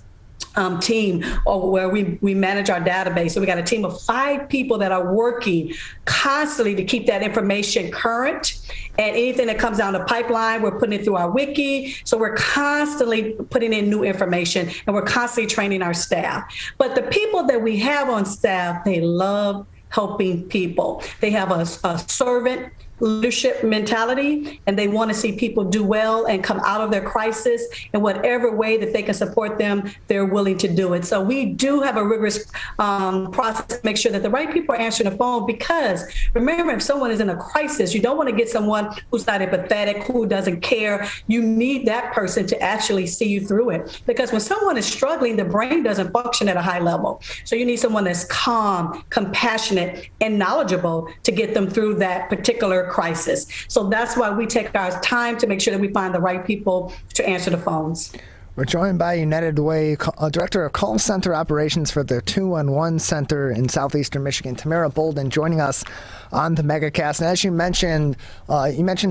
team, or where we manage our database. So we got a team of 5 people that are working constantly to keep that information current. And anything that comes down the pipeline, we're putting it through our wiki. So we're constantly putting in new information, and we're constantly training our staff. But the people that we have on staff, they love helping people. They have a servant leadership mentality, and they want to see people do well and come out of their crisis in whatever way that they can support them. They're willing to do it. So we do have a rigorous process to make sure that the right people are answering the phone, because remember, if someone is in a crisis, you don't want to get someone who's not empathetic, who doesn't care. You need that person to actually see you through it, because when someone is struggling, the brain doesn't function at a high level. So you need someone that's calm, compassionate, and knowledgeable to get them through that particular crisis. So that's why we take our time to make sure that we find the right people to answer the phones. We're joined by United Way Director of Call Center Operations for the 211 Center in Southeastern Michigan, Tanisha Burton, joining us on the Megacast. And as you mentioned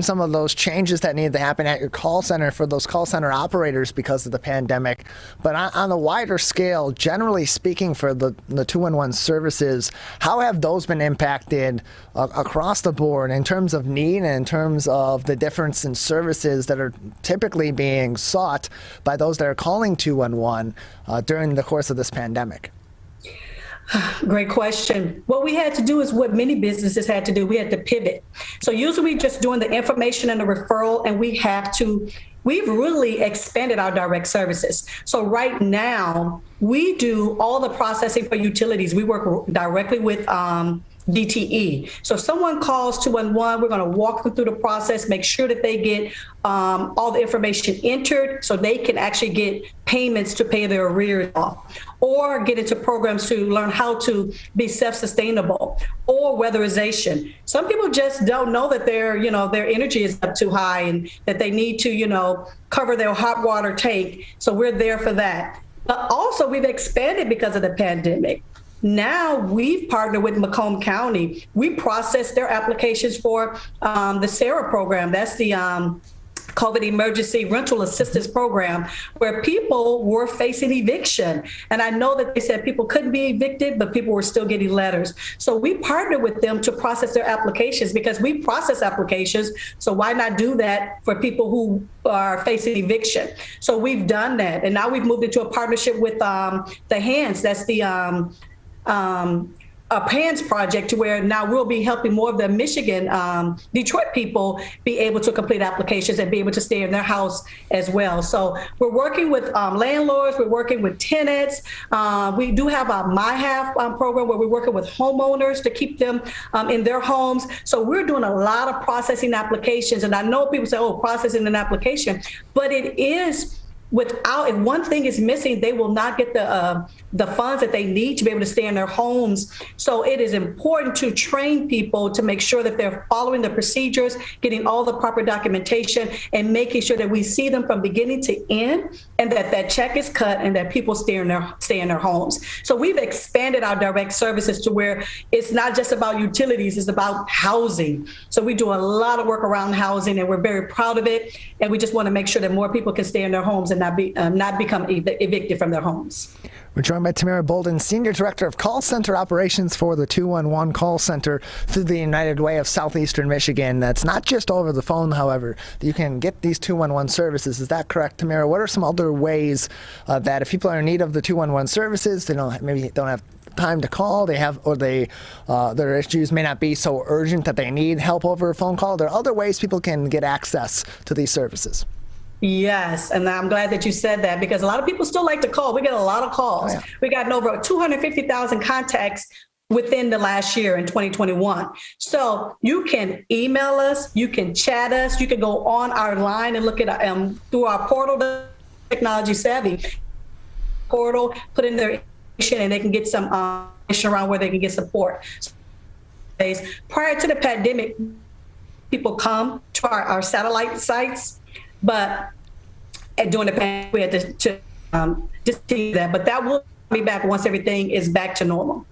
some of those changes that needed to happen at your call center for those call center operators because of the pandemic. But on a wider scale, generally speaking, for the 211 services, how have those been impacted across the board in terms of need and in terms of the difference in services that are typically being sought by those that are calling 211 during the course of this pandemic? Great question. What we had to do is what many businesses had to do. We had to pivot. So usually we're just doing the information and the referral, and we've really expanded our direct services. So right now we do all the processing for utilities. We work directly with DTE. So if someone calls 211, we're going to walk them through the process, make sure that they get all the information entered so they can actually get payments to pay their arrears off, or get into programs to learn how to be self-sustainable, or weatherization. Some people just don't know that their energy is up too high and that they need to, cover their hot water tank. So we're there for that. But also we've expanded because of the pandemic. Now we've partnered with Macomb County. We process their applications for the SARA program. That's the COVID Emergency Rental Assistance Program, where people were facing eviction. And I know that they said people couldn't be evicted, but people were still getting letters. So we partnered with them to process their applications, because we process applications. So why not do that for people who are facing eviction? So we've done that. And now we've moved into a partnership with the HANDS. That's the a PANS project, to where now we'll be helping more of the Michigan, Detroit people be able to complete applications and be able to stay in their house as well. So we're working with landlords, we're working with tenants. We do have a MyHalf program where we're working with homeowners to keep them in their homes. So we're doing a lot of processing applications. And I know people say, oh, processing an application, but it is if one thing is missing, they will not get the funds that they need to be able to stay in their homes. So it is important to train people to make sure that they're following the procedures, getting all the proper documentation, and making sure that we see them from beginning to end, and that check is cut, and that people stay in their homes. So we've expanded our direct services to where it's not just about utilities, it's about housing. So we do a lot of work around housing, and we're very proud of it. And we just want to make sure that more people can stay in their homes and not become evicted from their homes. We're joined by Tanisha Burton, Senior Director of Call Center Operations for the 211 Call Center through the United Way of Southeastern Michigan. That's not just over the phone, however, that you can get these 211 services. Is that correct, Tanisha? What are some other ways that if people are in need of the 211 services, they don't have time to call, their issues may not be so urgent that they need help over a phone call? There are other ways people can get access to these services. Yes, and I'm glad that you said that, because a lot of people still like to call. We get a lot of calls. Oh, yeah. We got over 250,000 contacts within the last year in 2021. So you can email us, you can chat us, you can go on our line and look at through our portal, the technology savvy portal, put in their information, and they can get some information around where they can get support. Prior to the pandemic, people come to our satellite sites. But during the pandemic, we had to discontinue that. But that will be back once everything is back to normal.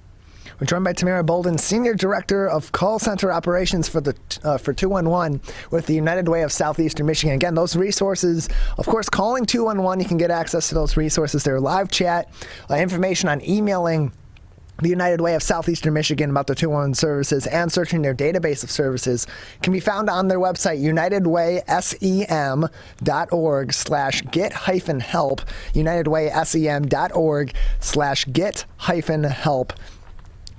We're joined by Tamara Bolden, Senior Director of Call Center Operations for 211 with the United Way of Southeastern Michigan. Again, those resources, of course, calling 211, you can get access to those resources. Their live chat, information on emailing the United Way of Southeastern Michigan about their 211 services and searching their database of services can be found on their website, unitedwaysem.org/get-help, unitedwaysem.org/get-help.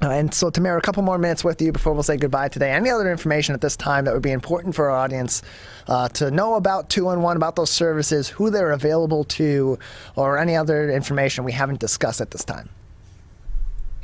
And so, Tamara, a couple more minutes with you before we'll say goodbye today. Any other information at this time that would be important for our audience to know about 211, about those services, who they're available to, or any other information we haven't discussed at this time?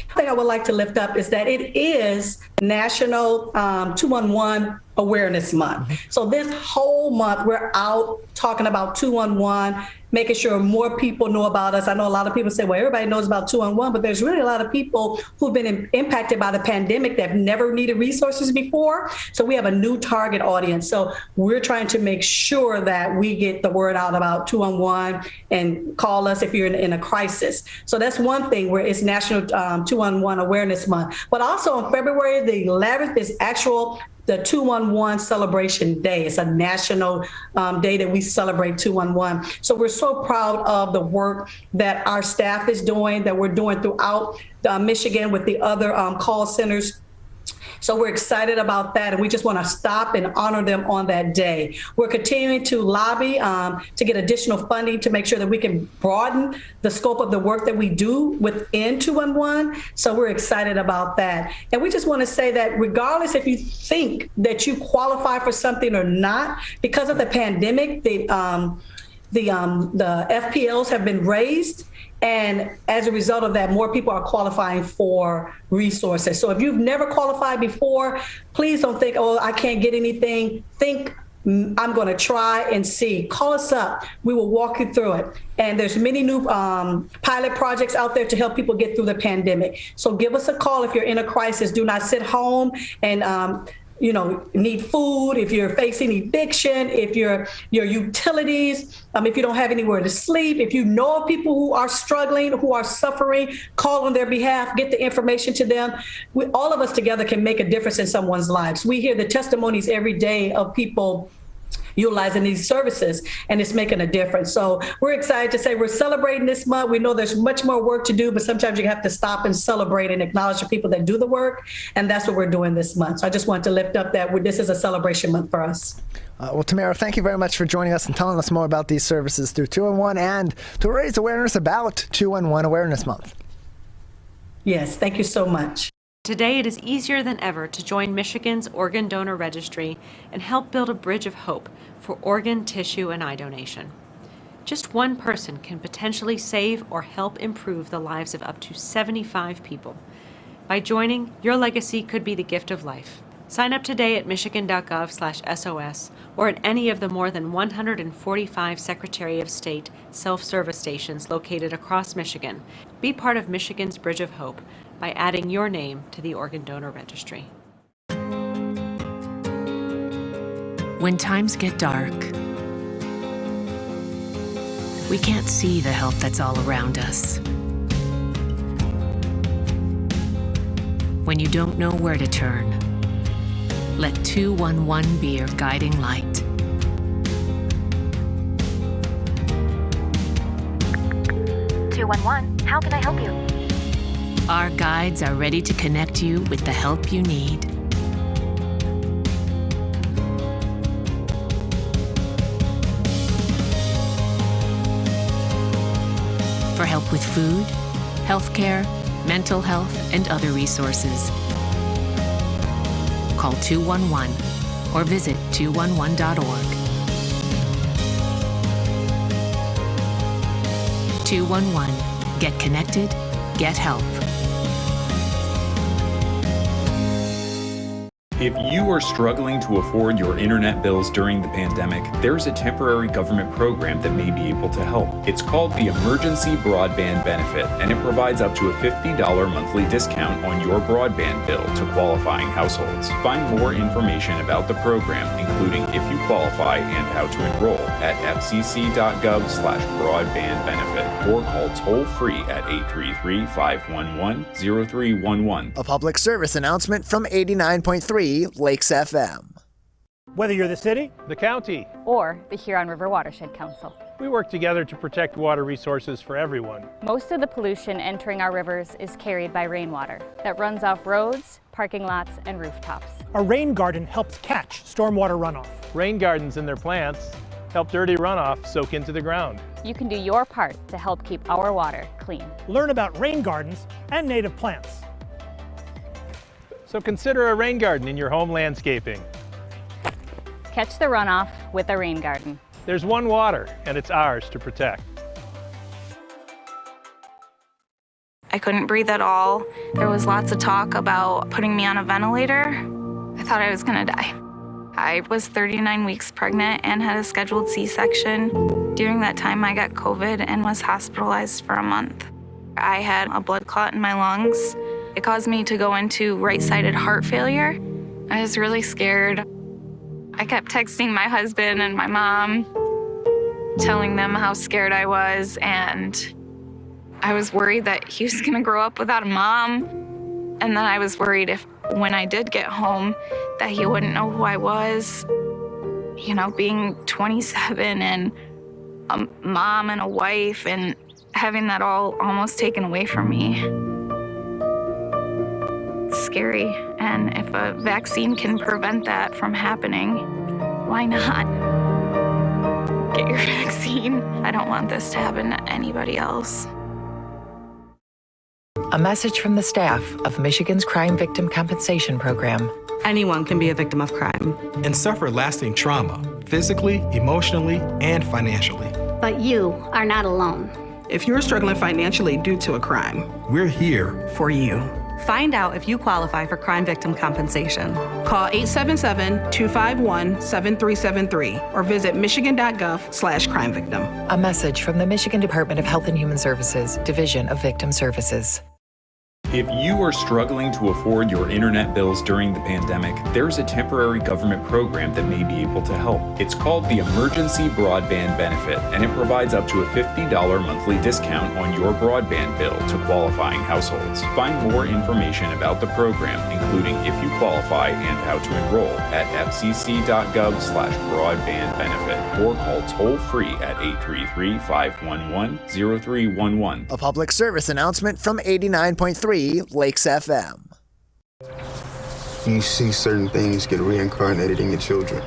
The thing I would like to lift up is that it is National 211 Awareness Month. So this whole month, we're out talking about 211, making sure more people know about us. I know a lot of people say, well, everybody knows about 211, but there's really a lot of people who've been impacted by the pandemic that have never needed resources before. So we have a new target audience. So we're trying to make sure that we get the word out about 211 and call us if you're in a crisis. So that's one thing where it's National 211 Awareness Month. But also on February the 11th is the 211 Celebration Day. It's a national day that we celebrate 211. So we're so proud of the work that our staff is doing, that we're doing throughout Michigan with the other call centers. So we're excited about that, and we just want to stop and honor them on that day. We're continuing to lobby to get additional funding to make sure that we can broaden the scope of the work that we do within 211. So we're excited about that. And we just want to say that regardless if you think that you qualify for something or not, because of the pandemic, the FPLs have been raised. And as a result of that, more people are qualifying for resources. So if you've never qualified before, please don't think, oh, I can't get anything. Think, I'm going to try and see. Call us up. We will walk you through it. And there's many new pilot projects out there to help people get through the pandemic. So give us a call if you're in a crisis. Do not sit home and need food, if you're facing eviction, if your utilities, if you don't have anywhere to sleep, if you know of people who are struggling, who are suffering, call on their behalf, get the information to them. All of us together can make a difference in someone's lives. We hear the testimonies every day of people utilizing these services, and it's making a difference. So we're excited to say we're celebrating this month. We know there's much more work to do, but sometimes you have to stop and celebrate and acknowledge the people that do the work, and that's what we're doing this month. So I just want to lift up that this is a celebration month for us. Well, Tamara, thank you very much for joining us and telling us more about these services through 211 and to raise awareness about 211 Awareness Month. Yes, thank you so much. Today, it is easier than ever to join Michigan's Organ Donor Registry and help build a bridge of hope for organ, tissue, and eye donation. Just one person can potentially save or help improve the lives of up to 75 people. By joining, your legacy could be the gift of life. Sign up today at michigan.gov/SOS or at any of the more than 145 Secretary of State self-service stations located across Michigan. Be part of Michigan's Bridge of Hope by adding your name to the Organ Donor Registry. When times get dark, we can't see the help that's all around us. When you don't know where to turn, let 211 be your guiding light. How can I help you? Our guides are ready to connect you with the help you need. For help with food, healthcare, mental health, and other resources, call 211 or visit 211.org. 211. Get connected, get help. If you are struggling to afford your internet bills during the pandemic, there's a temporary government program that may be able to help. It's called the Emergency Broadband Benefit, and it provides up to a $50 monthly discount on your broadband bill to qualifying households. Find more information about the program, including if you qualify and how to enroll, at fcc.gov/broadbandbenefit or call toll-free at 833-511-0311. A public service announcement from 89.3 Lakes FM. Whether you're the city, the county, or the Huron River Watershed Council, we work together to protect water resources for everyone. Most of the pollution entering our rivers is carried by rainwater that runs off roads, parking lots, and rooftops. a rain garden helps catch stormwater runoff. Rain gardens and their plants help dirty runoff soak into the ground. You can do your part to help keep our water clean. Learn about rain gardens and native plants. So consider a rain garden in your home landscaping. Catch the runoff with a rain garden. There's one water, and it's ours to protect. I couldn't breathe at all. There was lots of talk about putting me on a ventilator. I thought I was gonna die. I was 39 weeks pregnant and had a scheduled C-section. During that time, I got COVID and was hospitalized for a month. I had a blood clot in my lungs. It caused me to go into right-sided heart failure. I was really scared. I kept texting my husband and my mom, telling them how scared I was, and I was worried that he was gonna grow up without a mom. And then I was worried if, when I did get home, that he wouldn't know who I was. You know, being 27 and a mom and a wife and having that all almost taken away from me. It's scary, and if a vaccine can prevent that from happening, why not? Get your vaccine. I don't want this to happen to anybody else. A message from the staff of Michigan's Crime Victim Compensation Program. Anyone can be a victim of crime and suffer lasting trauma, physically, emotionally, and financially. But you are not alone. If you're struggling financially due to a crime, we're here for you. Find out if you qualify for crime victim compensation. Call 877-251-7373 or visit michigan.gov/crime-victim. A message from the Michigan Department of Health and Human Services, Division of Victim Services. If you are struggling to afford your internet bills during the pandemic, there's a temporary government program that may be able to help. It's called the Emergency Broadband Benefit, and it provides up to a $50 monthly discount on your broadband bill to qualifying households. Find more information about the program, including if you qualify and how to enroll, at fcc.gov/broadbandbenefit or call toll-free at 833-511-0311. A public service announcement from 89.3 Lakes FM. You see certain things get reincarnated in your children.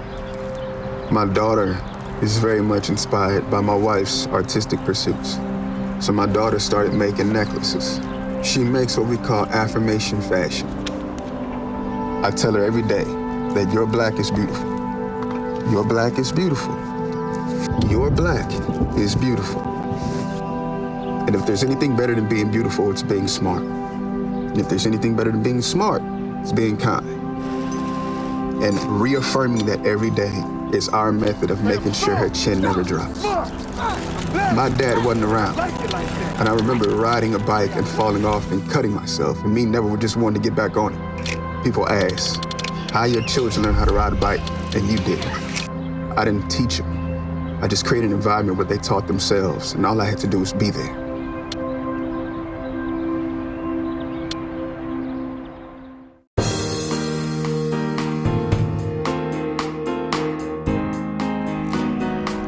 My daughter is very much inspired by my wife's artistic pursuits. So my daughter started making necklaces. She makes what we call affirmation fashion. I tell her every day that your black is beautiful. Your black is beautiful. Your black is beautiful. And if there's anything better than being beautiful, it's being smart. And if there's anything better than being smart, it's being kind. And reaffirming that every day is our method of making sure her chin never drops. My dad wasn't around, and I remember riding a bike and falling off and cutting myself, and me never just wanted to get back on it. People ask, how your children learn how to ride a bike, and you did. I didn't teach them. I just created an environment where they taught themselves, and all I had to do was be there.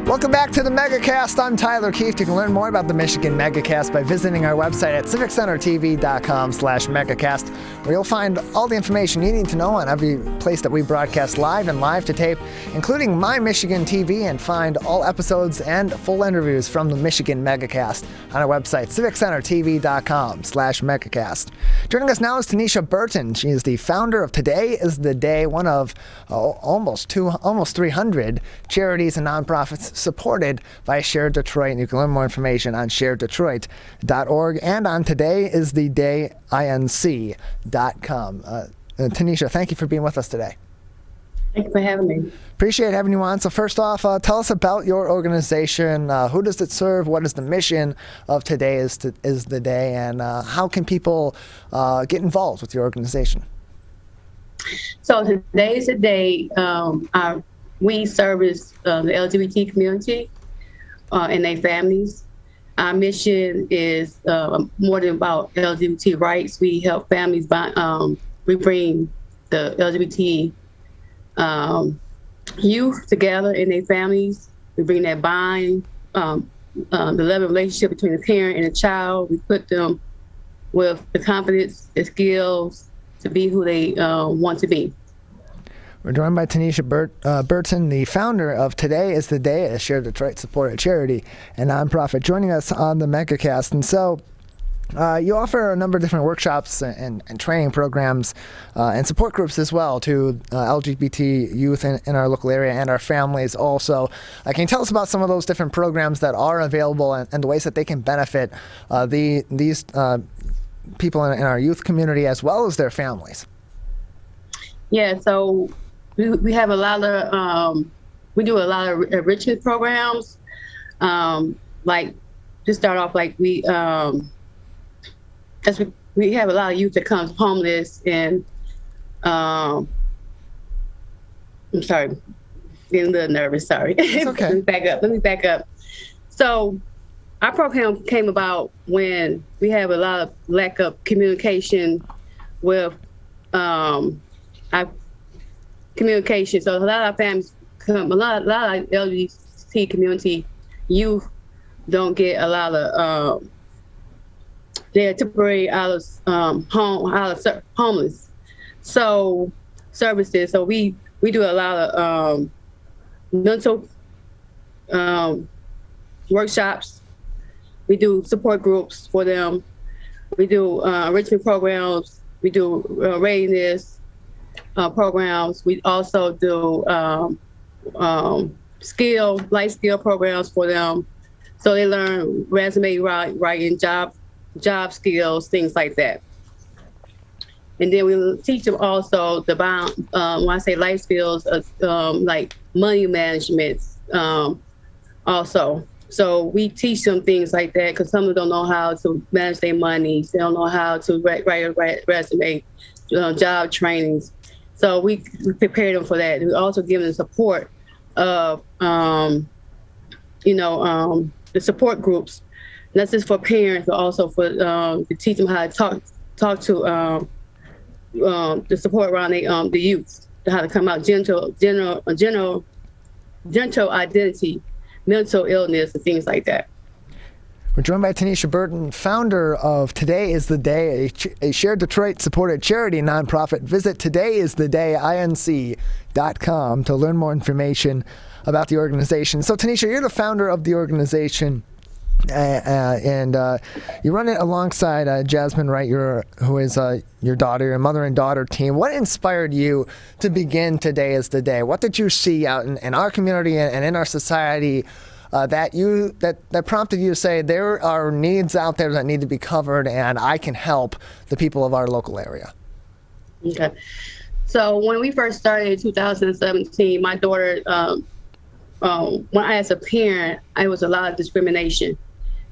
Welcome back to the Megacast. I'm Tyler Keefe. You can learn more about the Michigan Megacast by visiting our website at civiccentertv.com/megacast, where you'll find all the information you need to know on every place that we broadcast live and live to tape, including My Michigan TV, and find all episodes and full interviews from the Michigan Megacast on our website, civiccentertv.com/megacast. Joining us now is Tanisha Burton. She is the founder of Today is the Day, one of almost 300 charities and nonprofits supported by Share Detroit. And you can learn more information on sharedetroit.org and on todayisthedayinc.com. Tanisha, thank you for being with us today. Thank you for having me. Appreciate having you on. So first off, tell us about your organization. Who does it serve? What is the mission of Today is the Day? And how can people get involved with your organization? So Today is the Day. We service the LGBT community and their families. Our mission is more than about LGBT rights. We help families we bring the LGBT youth together in their families. We bring that bond, the love and relationship between the parent and the child. We put them with the confidence, the skills to be who they want to be. We're joined by Tanisha Burton, the founder of Today is the Day, a shared Detroit supported charity and nonprofit, joining us on the Megacast. And so you offer a number of different workshops and training programs and support groups as well to LGBT youth in our local area and our families also. Can you tell us about some of those different programs that are available and the ways that they can benefit these people in our youth community as well as their families? Yeah, so we have a lot of, we do a lot of enrichment programs. Like, to start off, like we have a lot of youth that comes homeless and, I'm sorry, getting a little nervous, sorry. It's okay. Let me back up. So our program came about when we have a lot of lack of communication with our communication. So a lot of our families a lot of LGBT community youth don't get a lot of they're temporary out of homeless. So services. So we do a lot of mental workshops. We do support groups for them. We do enrichment programs. We do readiness programs. We also do life skill programs for them. So they learn resume writing, job skills, things like that. And then we teach them also the when I say life skills, like money management also. So we teach them things like that because some of them don't know how to manage their money. They don't know how to write a resume, job trainings. So we prepare them for that. We also give them support of, the support groups. Not just for parents, but also for to teach them how to talk to the support around the youth, how to come out general identity, mental illness, and things like that. We're joined by Tanisha Burton, founder of Today is the Day, a shared Detroit supported charity nonprofit. Visit todayistheday.inc.com to learn more information about the organization. So Tanisha, you're the founder of the organization. And you run it alongside Jasmine Wright, who is your daughter, your mother and daughter team. What inspired you to begin Today is the Day? What did you see out in our community and in our society that prompted you to say there are needs out there that need to be covered, and I can help the people of our local area? Okay. So when we first started in 2017, my daughter, when I as a parent, it was a lot of discrimination.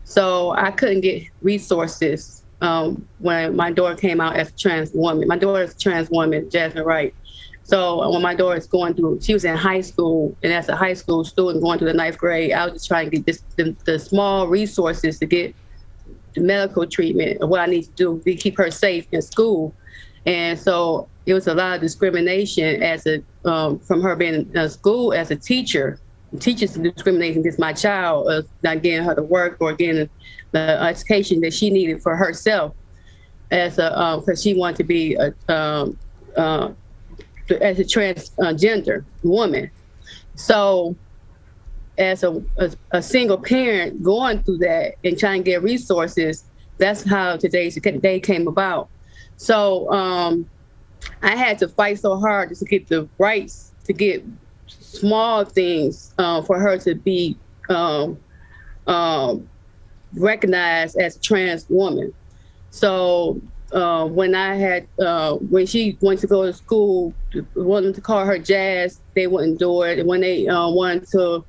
So I couldn't get resources when my daughter came out as a trans woman. My daughter is a trans woman, Jasmine Wright. So when my daughter is she was in high school, and as a high school student going to the 9th grade, I was just trying to get the small resources to get the medical treatment of what I need to do to keep her safe in school. And so it was a lot of discrimination from her being in school as a teacher. Teachers discriminating against my child, not getting her to work or getting the education that she needed for herself, because she wanted to be as a transgender woman. So, as a single parent going through that and trying to get resources, that's how Today's Day came about. So, I had to fight so hard just to get the rights to get small things for her to be recognized as a trans woman. So when I had, when she went to go to school, wanted to call her Jazz, they wouldn't do it. And when they wanted to,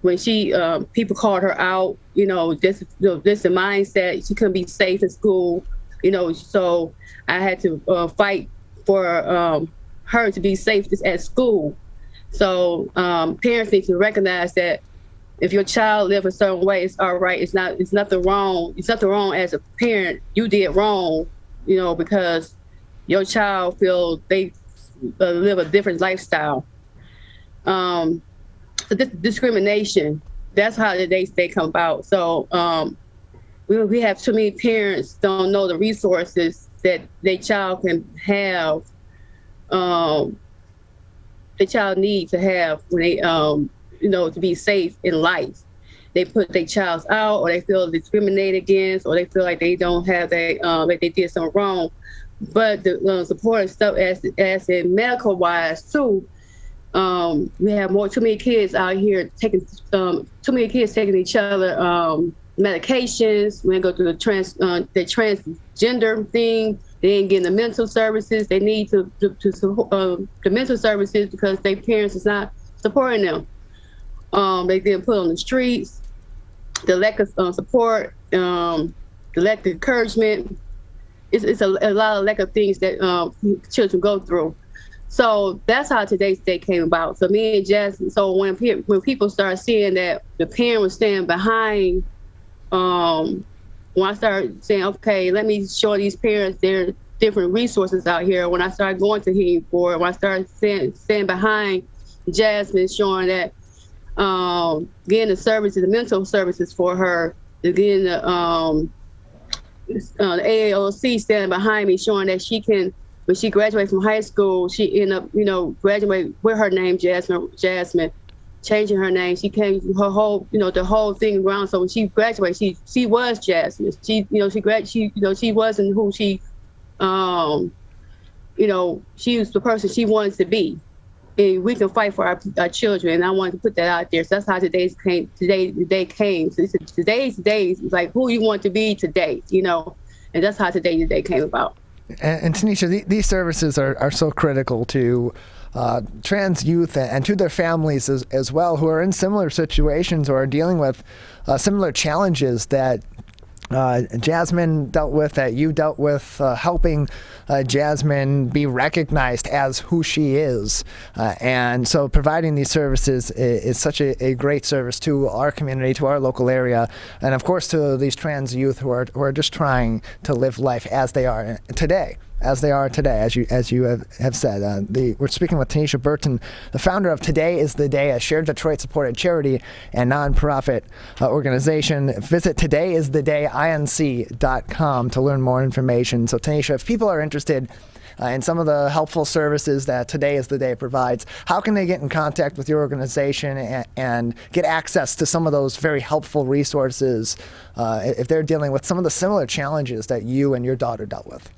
when she, people called her out, this the mindset, she couldn't be safe in school, so I had to fight for her to be safe at school. So parents need to recognize that if your child lives a certain way, it's all right. It's nothing wrong. It's nothing wrong as a parent. You did wrong, because your child feels they live a different lifestyle. So this discrimination, that's how they come about. So we have too many parents don't know the resources that their child can have, the child needs to have when they, to be safe in life. They put their child out, or they feel discriminated against, or they feel like they don't have like they did something wrong. But the support and stuff, as in medical wise too, we have too many kids out here taking each other medications. When they go through the transgender thing, they ain't getting the mental services they need to support the mental services because their parents is not supporting them. They get put on the streets. The lack of support, the lack of encouragement. It's a lot of lack of things that children go through. So that's how today's day came about. So me and Jess, so when people start seeing that the parent was standing behind, when I started saying, okay, let me show these parents there are different resources out here. When I started going to hearing board, when I started standing behind Jasmine, showing that getting the services, the mental services for her, getting the AAOC standing behind me, showing that she can, when she graduated from high school, she ended up, graduate with her name, Jasmine, changing her name. She came her whole, the whole thing around. So when she graduated, she was Jasmine. She wasn't who she, she was the person she wanted to be. And we can fight for our children. And I wanted to put that out there. So that's how the day came. So today's days is like who you want to be today, and that's how the day came about. And Tanisha, these services are so critical to trans youth and to their families as well, who are in similar situations or are dealing with similar challenges that Jasmine dealt with, that you dealt with, helping Jasmine be recognized as who she is. And so providing these services is such a great service to our community, to our local area, and of course to these trans youth who are just trying to live life as they are today. As you have said. We're speaking with Tanisha Burton, the founder of Today is the Day, a Shared Detroit-supported charity and nonprofit organization. Visit todayisthedayinc.com to learn more information. So Tanisha, if people are interested in some of the helpful services that Today is the Day provides, how can they get in contact with your organization and get access to some of those very helpful resources if they're dealing with some of the similar challenges that you and your daughter dealt with?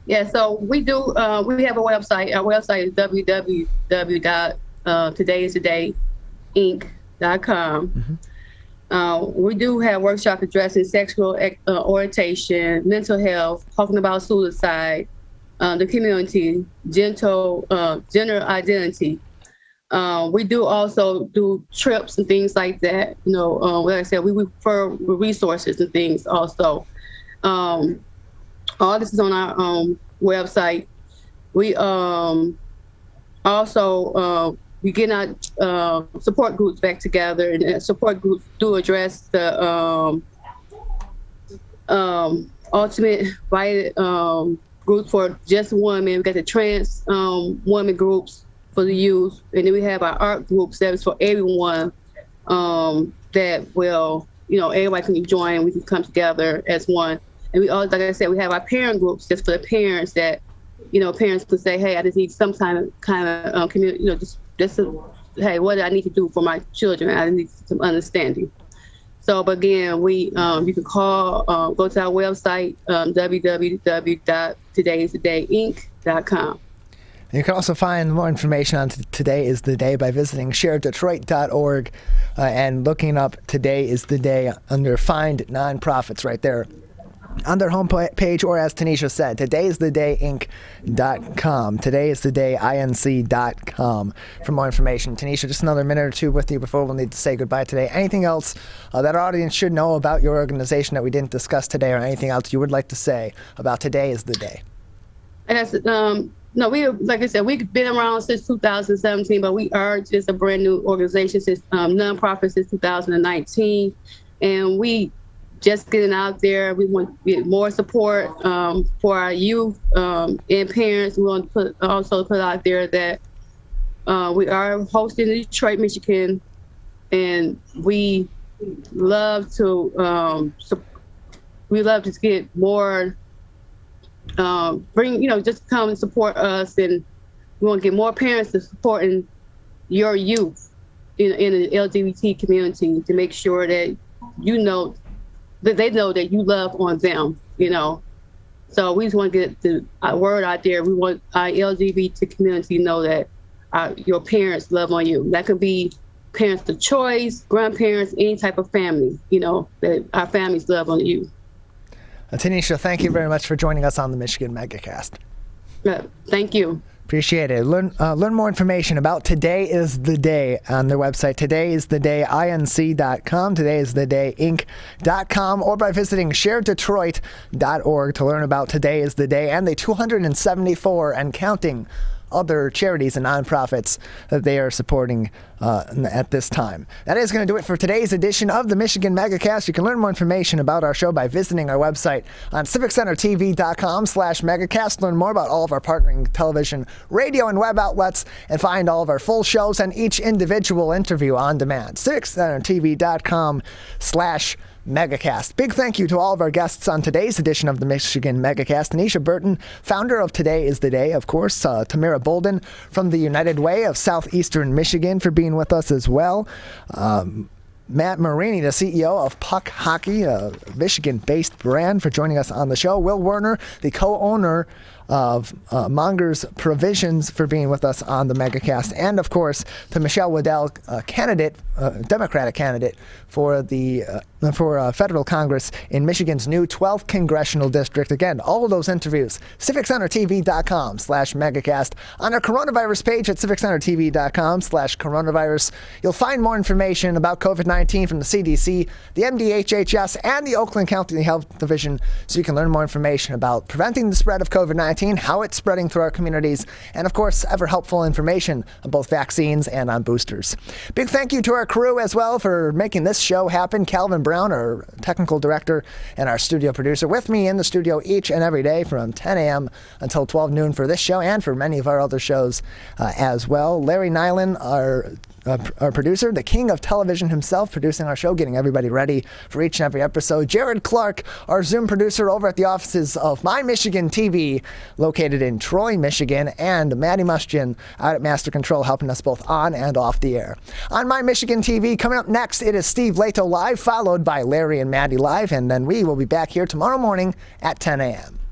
Yeah, so we do. We have a website. Our website is www.todayisthedayinc.com. We do have workshops addressing sexual orientation, mental health, talking about suicide, the community, gender identity. We do also do trips and things like that. Like I said, we refer resources and things also. All this is on our website. We also we get our support groups back together, and support groups do address the ultimate violent groups for just women. We got the trans women groups for the youth, and then we have our art groups that is for everyone. That will, everybody can join. We can come together as one. And we also, like I said, we have our parent groups just for the parents that, parents can say, hey, I just need some kind of community, hey, what do I need to do for my children? I need some understanding. So, but again, you can call, go to our website, www.todayisthedayinc.com. You can also find more information on Today is the Day by visiting sharedetroit.org and looking up Today is the Day under Find Nonprofits right there on their homepage, or as Tanisha said, todaysthedayinc.com. Todaysthedayinc.com for more information. Tanisha, just another minute or two with you before we'll need to say goodbye today. Anything else that our audience should know about your organization that we didn't discuss today, or anything else you would like to say about Today is the Day? No, like I said, we've been around since 2017, but we are just a brand new organization since nonprofit since 2019, and we just getting out there. We want to get more support for our youth and parents. We want to also put out there that we are hosting in Detroit, Michigan, and we love to get more. Just come and support us, and we want to get more parents to supporting your youth in the LGBT community to make sure that that they know that you love on them, So we just want to get the word out there. We want our LGBT community to know that your parents love on you. That could be parents of choice, grandparents, any type of family, that our families love on you. Tanisha, thank you very much for joining us on the Michigan Megacast. Thank you. Appreciate it. Learn more information about Today is the Day on their website, todayisthedayinc.com, todayisthedayinc.com, or by visiting sharedetroit.org to learn about Today is the Day and the 274 and counting other charities and nonprofits that they are supporting at this time. That is going to do it for today's edition of the Michigan Megacast. You can learn more information about our show by visiting our website on civiccentertv.com/megacast. Learn more about all of our partnering television, radio, and web outlets, and find all of our full shows and each individual interview on demand. civiccentertv.com/megacast. Big thank you to all of our guests on today's edition of the Michigan Megacast. Tanisha Burton, founder of Today is the Day, of course. Tamara Bolden from the United Way of Southeastern Michigan for being with us as well. Matt Marini, the CEO of Puck Hockey, a Michigan-based brand, for joining us on the show. Will Werner, the co-owner of Mongers Provisions, for being with us on the Megacast. And, of course, to Michelle Wooddell, Democratic candidate for the federal Congress in Michigan's new 12th congressional district. Again, all of those interviews, civiccentertv.com/megacast. On our coronavirus page at civiccentertv.com/coronavirus, you'll find more information about COVID-19 from the CDC, the MDHHS, and the Oakland County Health Division, so you can learn more information about preventing the spread of COVID-19, how it's spreading through our communities, and, of course, ever helpful information on both vaccines and on boosters. Big thank you to our crew as well for making this show happen. Calvin Brown, our technical director, and our studio producer, with me in the studio each and every day from 10 a.m. until 12 noon for this show and for many of our other shows as well. Larry Nyland, our producer, the king of television himself, producing our show, getting everybody ready for each and every episode. Jared Clark, our Zoom producer over at the offices of My Michigan TV, located in Troy, Michigan, and Maddie Mustian out at Master Control, helping us both on and off the air. On My Michigan TV, coming up next, it is Steve Lato Live, followed by Larry and Maddie Live, and then we will be back here tomorrow morning at 10 a.m.